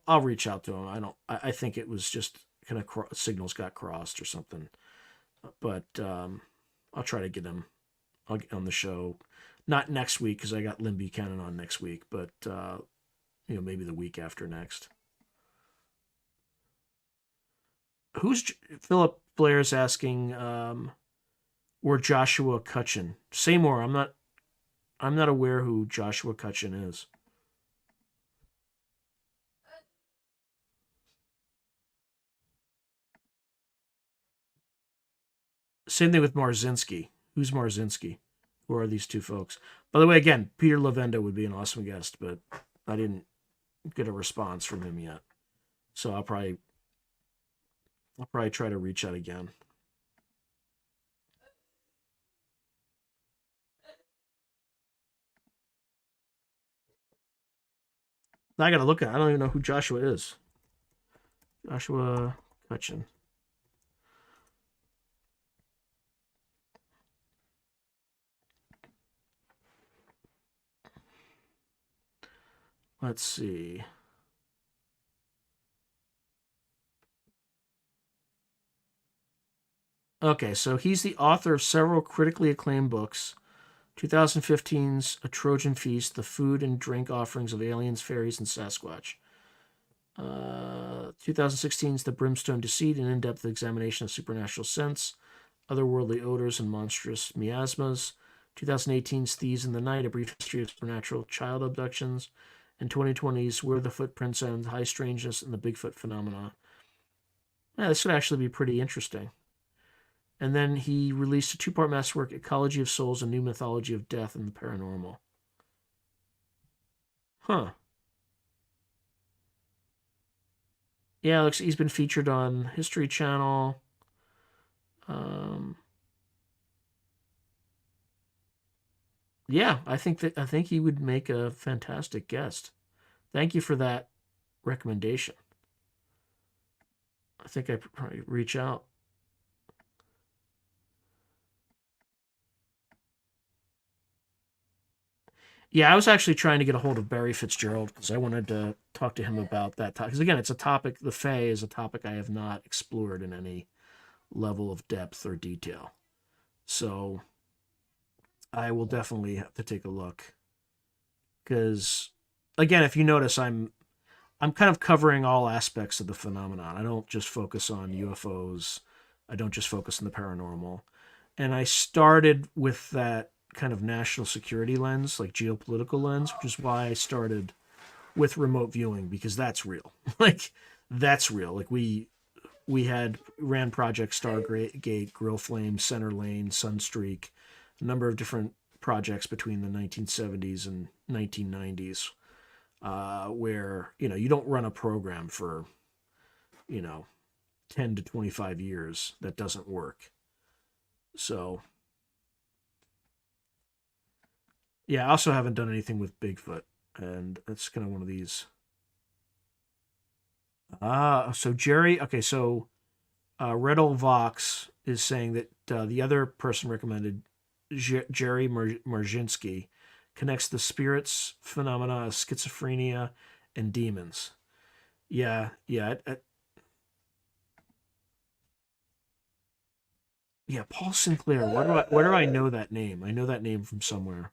A: I'll reach out to him. I think it was just kind of signals got crossed or something. But I'll try to get him. I'll get on the show, not next week because I got Lynn Buchanan on next week, but maybe the week after next. Who's Philip Blair's asking? Or Joshua Cutchin? Say more. I'm not aware who Joshua Cutchin is. Same thing with Marzinski. Who's Marzinski? Who are these 2 folks? By the way, again, Peter Lavenda would be an awesome guest, but I didn't get a response from him yet. So I'll probably try to reach out again. Now I gotta look at it. I don't even know who Joshua is. Joshua Cutchin. Let's see. Okay, so he's the author of several critically acclaimed books. 2015's A Trojan Feast, The Food and Drink Offerings of Aliens, Fairies, and Sasquatch. 2016's The Brimstone Deceit, an in-depth examination of supernatural scents, otherworldly odors, and monstrous miasmas. 2018's Thieves in the Night, a brief history of supernatural child abductions. And 2020's Where the Footprints End, High Strangeness and the Bigfoot Phenomena. Yeah, this could actually be pretty interesting. And then he released a 2-part masterwork, Ecology of Souls, A New Mythology of Death and the Paranormal. Huh. Yeah, looks he's been featured on History Channel. Yeah, I think he would make a fantastic guest. Thank you for that recommendation. I think I probably reach out. Yeah, I was actually trying to get a hold of Barry Fitzgerald because I wanted to talk to him about that topic. Because again, it's a topic. The Fae is a topic I have not explored in any level of depth or detail. So I will definitely have to take a look. Because again, if you notice, I'm kind of covering all aspects of the phenomenon. I don't just focus on UFOs. I don't just focus on the paranormal. And I started with that kind of national security lens, like geopolitical lens, which is why I started with remote viewing, because that's real. Like that's real. Like we ran Project Stargate, Grill Flame, Center Lane, Sunstreak, a number of different projects between the 1970s and 1990s, where you don't run a program for 10 to 25 years that doesn't work. So yeah, I also haven't done anything with Bigfoot, and that's kind of one of these. So Jerry, okay, so Redall Vox is saying that the other person recommended, Jerry Marzinski, connects the spirits phenomena of schizophrenia and demons. Yeah, yeah, yeah. Paul Sinclair. Where do I know that name? I know that name from somewhere.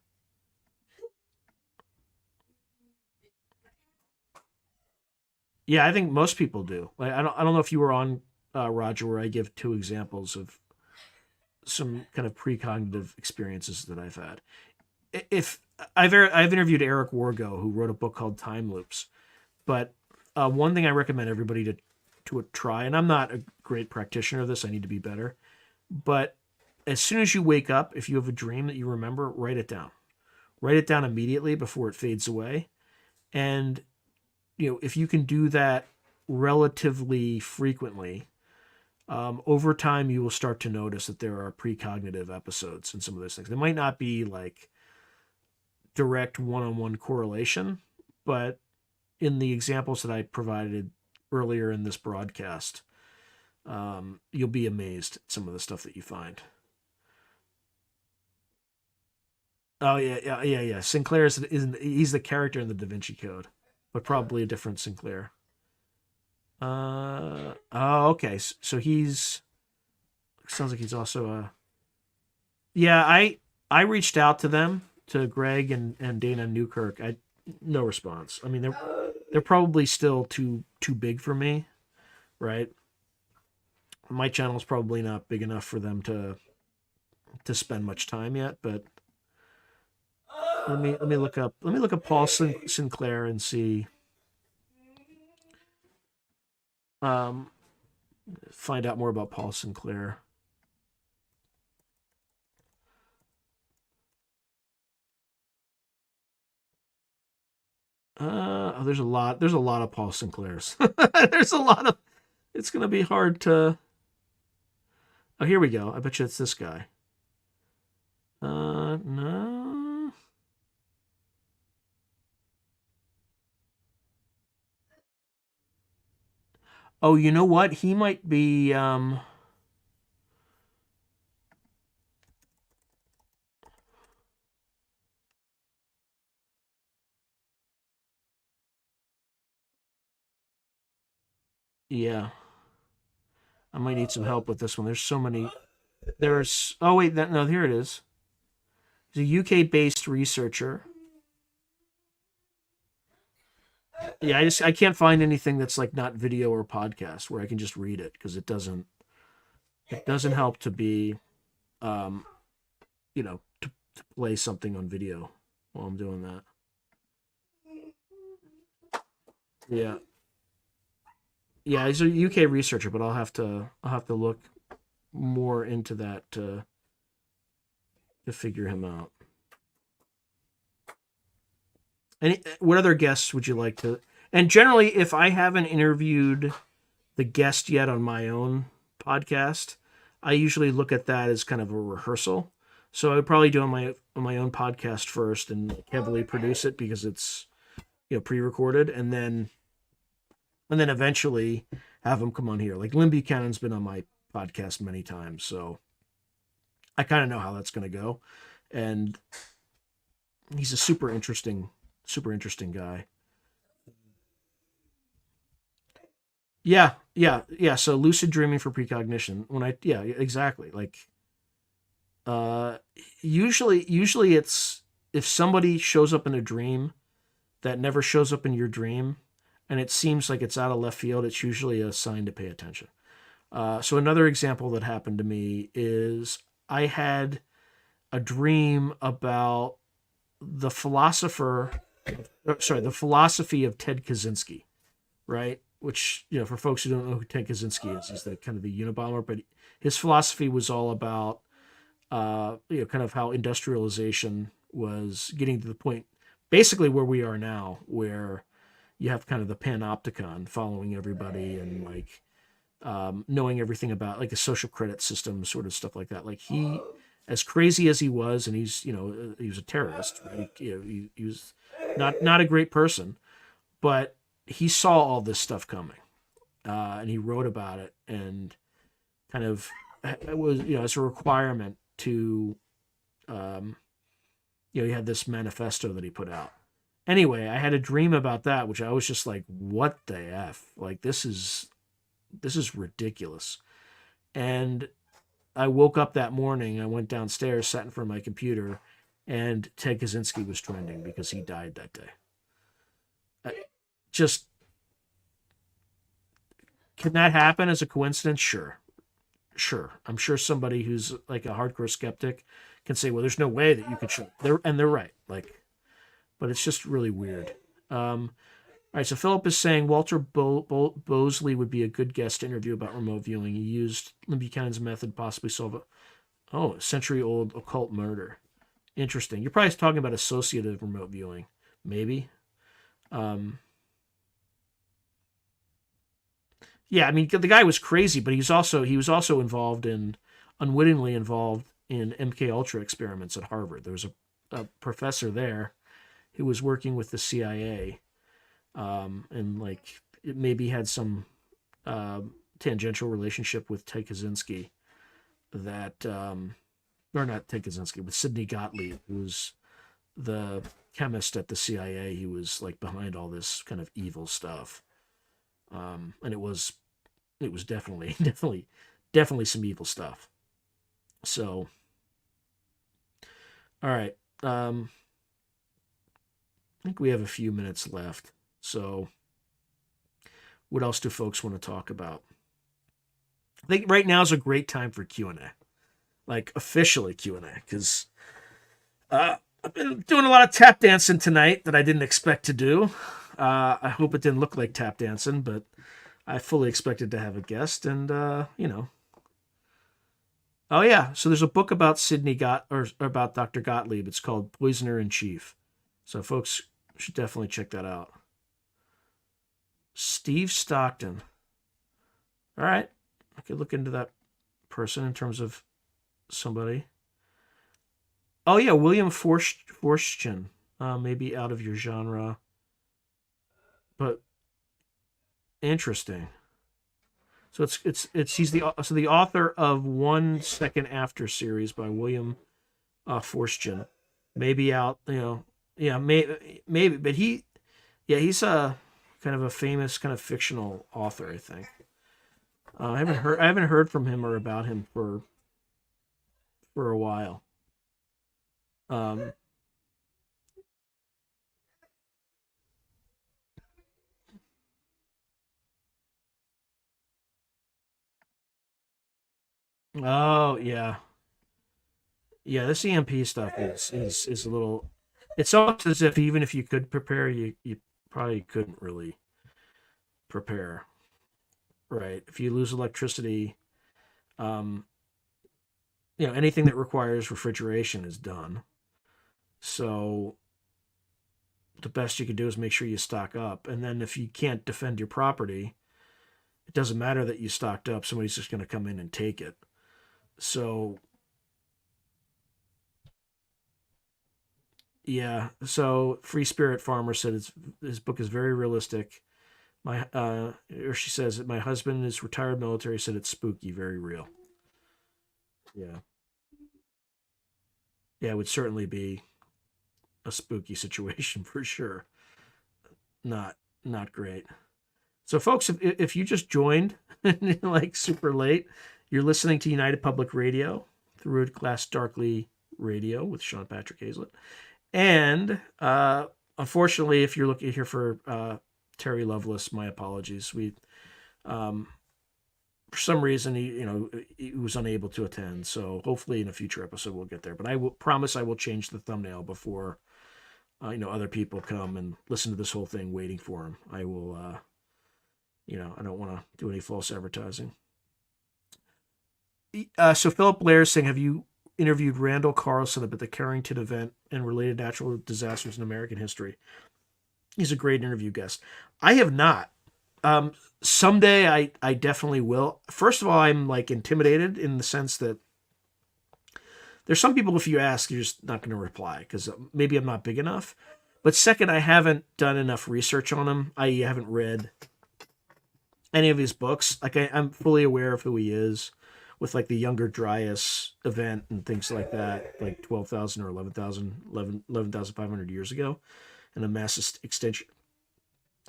A: Yeah, I think most people do. Like, I don't know if you were on Roger, where I give 2 examples of some kind of precognitive experiences that I've had. If I've interviewed Eric Wargo, who wrote a book called Time Loops, but one thing I recommend everybody to try, and I'm not a great practitioner of this, I need to be better, but as soon as you wake up, if you have a dream that you remember, write it down. Write it down immediately before it fades away. And, if you can do that relatively frequently, over time you will start to notice that there are precognitive episodes in some of those things. They might not be like direct one-on-one correlation, but in the examples that I provided earlier in this broadcast, you'll be amazed at some of the stuff that you find. Oh yeah. Sinclair he's the character in the Da Vinci Code, but probably a different Sinclair. Oh, okay. So he's sounds like he's also a. Yeah, I reached out to them, to Greg and Dana Newkirk. No response. I mean, they're probably still too big for me, right? My channel's probably not big enough for them to spend much time yet, but let me look up Paul Sinclair and see, find out more about Paul Sinclair. There's a lot of Paul Sinclairs. There's a lot of. It's gonna be hard to. Oh, here we go. I bet you it's this guy. No. Oh, you know what? He might be. Yeah. I might need some help with this one. There's so many. There's. Oh wait, no. Here it is. He's a UK-based researcher. Yeah, I can't find anything that's like not video or podcast where I can just read it, because it doesn't help to be, um, to play something on video while I'm doing that. Yeah. Yeah, he's a UK researcher, but I'll have to look more into that to figure him out. What other guests would you like to? And generally, if I haven't interviewed the guest yet on my own podcast, I usually look at that as kind of a rehearsal. So I would probably do on my own podcast first and heavily produce it, because it's pre-recorded, and then eventually have them come on here. Like Lynn Buchanan's been on my podcast many times, so I kind of know how that's going to go, and he's a super interesting guy. Yeah. So lucid dreaming for precognition. Yeah, exactly. Like, uh, usually it's, if somebody shows up in a dream that never shows up in your dream, and it seems like it's out of left field, it's usually a sign to pay attention. So another example that happened to me is I had a dream about the the philosophy of Ted Kaczynski, right? Which, for folks who don't know who Ted Kaczynski is, he's the kind of the Unabomber, but his philosophy was all about, kind of how industrialization was getting to the point, basically where we are now, where you have kind of the panopticon following everybody, and like, knowing everything about like a social credit system, sort of stuff like that. Like, he, as crazy as he was, and he was a terrorist, right? He was not a great person, but he saw all this stuff coming, and he wrote about it, and kind of, it was, as a requirement to, he had this manifesto that he put out. Anyway, I had a dream about that, which I was just like, what the F? Like, this is ridiculous. And I woke up that morning, I went downstairs, sat in front of my computer, and Ted Kaczynski was trending because he died that day. Just, can that happen as a coincidence? Sure. I'm sure somebody who's like a hardcore skeptic can say, well, there's no way that you could show. They're right. Like, but it's just really weird. All right, so Philip is saying Walter Bosley would be a good guest to interview about remote viewing. He used Lynn Buchanan's method, possibly solve it. Oh, century-old occult murder. Interesting. You're probably talking about associative remote viewing, maybe. Um, yeah, I mean the guy was crazy, but he was also involved in unwittingly involved in MK Ultra experiments at Harvard. There was a professor there who was working with the CIA, and like it maybe had some tangential relationship with Ted Kaczynski that or not Ted Kaczynski, but Sidney Gottlieb, who's the chemist at the CIA. He was like behind all this kind of evil stuff, and it was definitely definitely some evil stuff. So, all right, I think we have a few minutes left. So, what else do folks want to talk about? I think right now is a great time for Q&A, like officially Q&A, because I've been doing a lot of tap dancing tonight that I didn't expect to do. I hope it didn't look like tap dancing, but I fully expected to have a guest, and Oh yeah, so there's a book about or about Dr. Gottlieb. It's called Poisoner in Chief. So folks should definitely check that out. Steve Stockton. All right, I could look into that person in terms of somebody. Oh yeah, William Forstchen. Maybe out of your genre, but interesting. So it's he's the author of 1 Second After series by William Forstchen. Maybe out, yeah, maybe, but he's a kind of a famous kind of fictional author, I think. I haven't heard from him or about him for a while. Um, oh yeah, yeah. This EMP stuff is a little. It's almost as if even if you could prepare, you probably couldn't really prepare, right? If you lose electricity, um, anything that requires refrigeration is done. So the best you can do is make sure you stock up, and then if you can't defend your property, it doesn't matter that you stocked up. Somebody's just going to come in and take it. So yeah. So Free Spirit Farmer said his book is very realistic. Or she says that my husband is retired military. Said it's spooky, very real. Yeah, yeah, it would certainly be a spooky situation for sure. Not not great. So, folks, if you just joined like super late, you're listening to United Public Radio through Glass Darkly Radio with Sean Patrick Hazlett. And unfortunately, if you're looking here for Terry Lovelace, my apologies. Um, for some reason, he was unable to attend. So hopefully in a future episode we'll get there. But I will promise I will change the thumbnail before other people come and listen to this whole thing waiting for him. I will. I don't want to do any false advertising. So Philip Blair is saying, have you interviewed Randall Carlson about the Carrington event and related natural disasters in American history? He's a great interview guest. I have not. Someday I definitely will. First of all, I'm like intimidated in the sense that there's some people, if you ask, you're just not going to reply because maybe I'm not big enough. But second, I haven't done enough research on him. I haven't read any of his books. Like I'm fully aware of who he is with like the Younger Dryas event and things like that, like 12,000 or 11,500 years ago, and a mass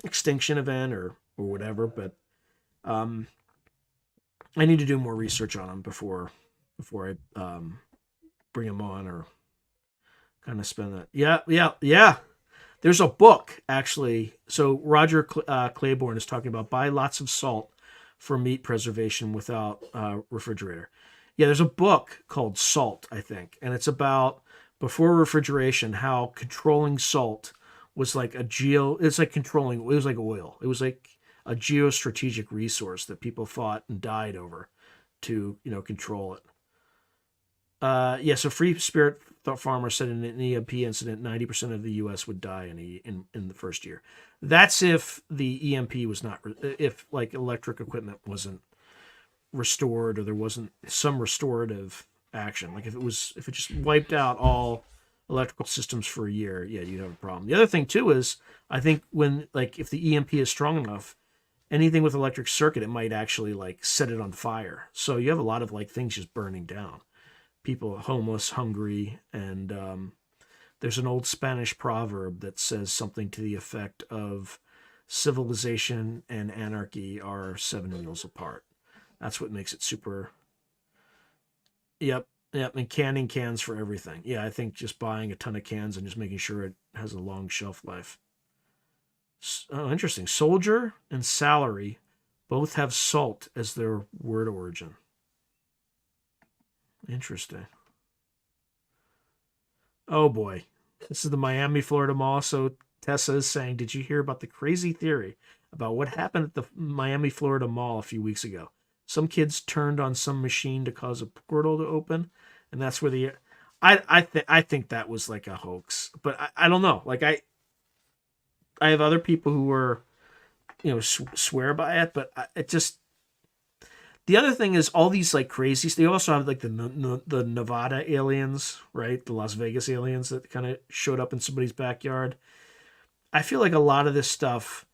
A: extinction event or whatever. But I need to do more research on him before I bring him on or kind of spend that. Yeah. There's a book actually. So Roger Claiborne is talking about buy lots of salt for meat preservation without refrigerator. Yeah, there's a book called Salt, I think, and it's about before refrigeration how controlling salt was like it's like controlling. It was like oil. It was like a geostrategic resource that people fought and died over to control it. Yeah, so Free Spirit Farmer said in an EMP incident, 90% of the U.S. would die in the first year. That's if the EMP was not, if like electric equipment wasn't restored or there wasn't some restorative action. Like if it just wiped out all electrical systems for a year, yeah, you'd have a problem. The other thing too is I think when like if the EMP is strong enough, anything with electric circuit, it might actually like set it on fire. So you have a lot of like things just burning down. People homeless, hungry, and there's an old Spanish proverb that says something to the effect of civilization and anarchy are 7 wheels apart. That's what makes it super. Yep, yep, and canning cans for everything. Yeah, I think just buying a ton of cans and just making sure it has a long shelf life. Oh, interesting. Soldier and salary both have salt as their word origin. Interesting. Oh boy. This is the Miami, Florida Mall. So Tessa is saying, did you hear about the crazy theory about what happened at the Miami, Florida Mall a few weeks ago? Some kids turned on some machine to cause a portal to open, and that's where the I think that was like a hoax, but I don't know. Like I have other people who were swear by it, but it just the other thing is all these like crazies. They also have like the Nevada aliens, right? The Las Vegas aliens that kind of showed up in somebody's backyard. I feel like a lot of this stuff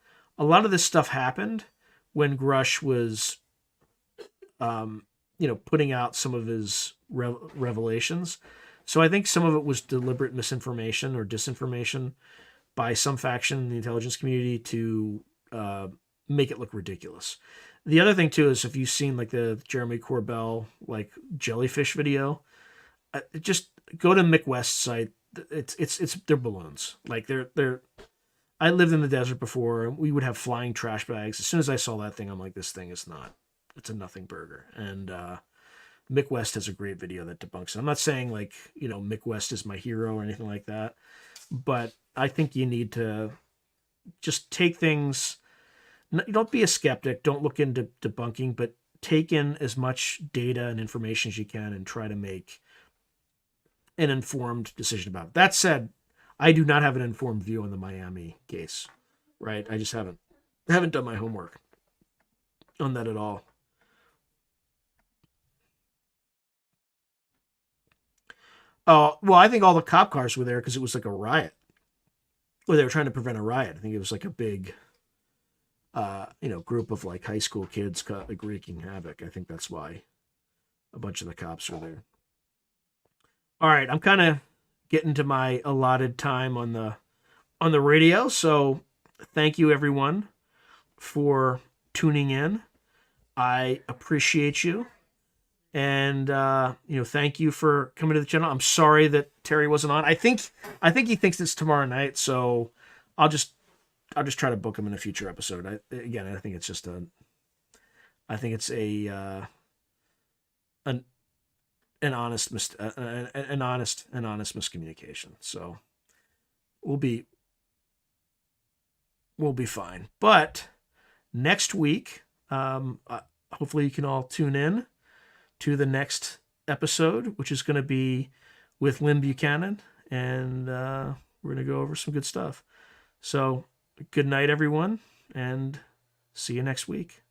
A: happened when Grush was, putting out some of his revelations. So I think some of it was deliberate misinformation or disinformation by some faction in the intelligence community to make it look ridiculous. The other thing too is if you've seen like the Jeremy Corbell like jellyfish video, just go to Mick West's site. It's they're balloons. Like they're. I lived in the desert before, and we would have flying trash bags. As soon as I saw that thing, I'm like, this thing is not. It's a nothing burger. And Mick West has a great video that debunks it. I'm not saying like Mick West is my hero or anything like that, but I think you need to just take things. Don't be a skeptic. Don't look into debunking, but take in as much data and information as you can and try to make an informed decision about it. That said, I do not have an informed view on the Miami case, right? I just haven't done my homework on that at all. Oh, well, I think all the cop cars were there because it was like a riot. Or they were trying to prevent a riot. I think it was like a big group of like high school kids like wreaking havoc. I think that's why a bunch of the cops were there. All right, I'm kind of getting to my allotted time on the radio, so thank you everyone for tuning in. I appreciate you, and thank you for coming to the channel. I'm sorry that Terry wasn't on. I think he thinks it's tomorrow night, so I'll just try to book him in a future episode. I think it's just an honest miscommunication. So we'll be fine. But next week, hopefully you can all tune in to the next episode, which is going to be with Lynn Buchanan, and we're going to go over some good stuff. So good night, everyone, and see you next week.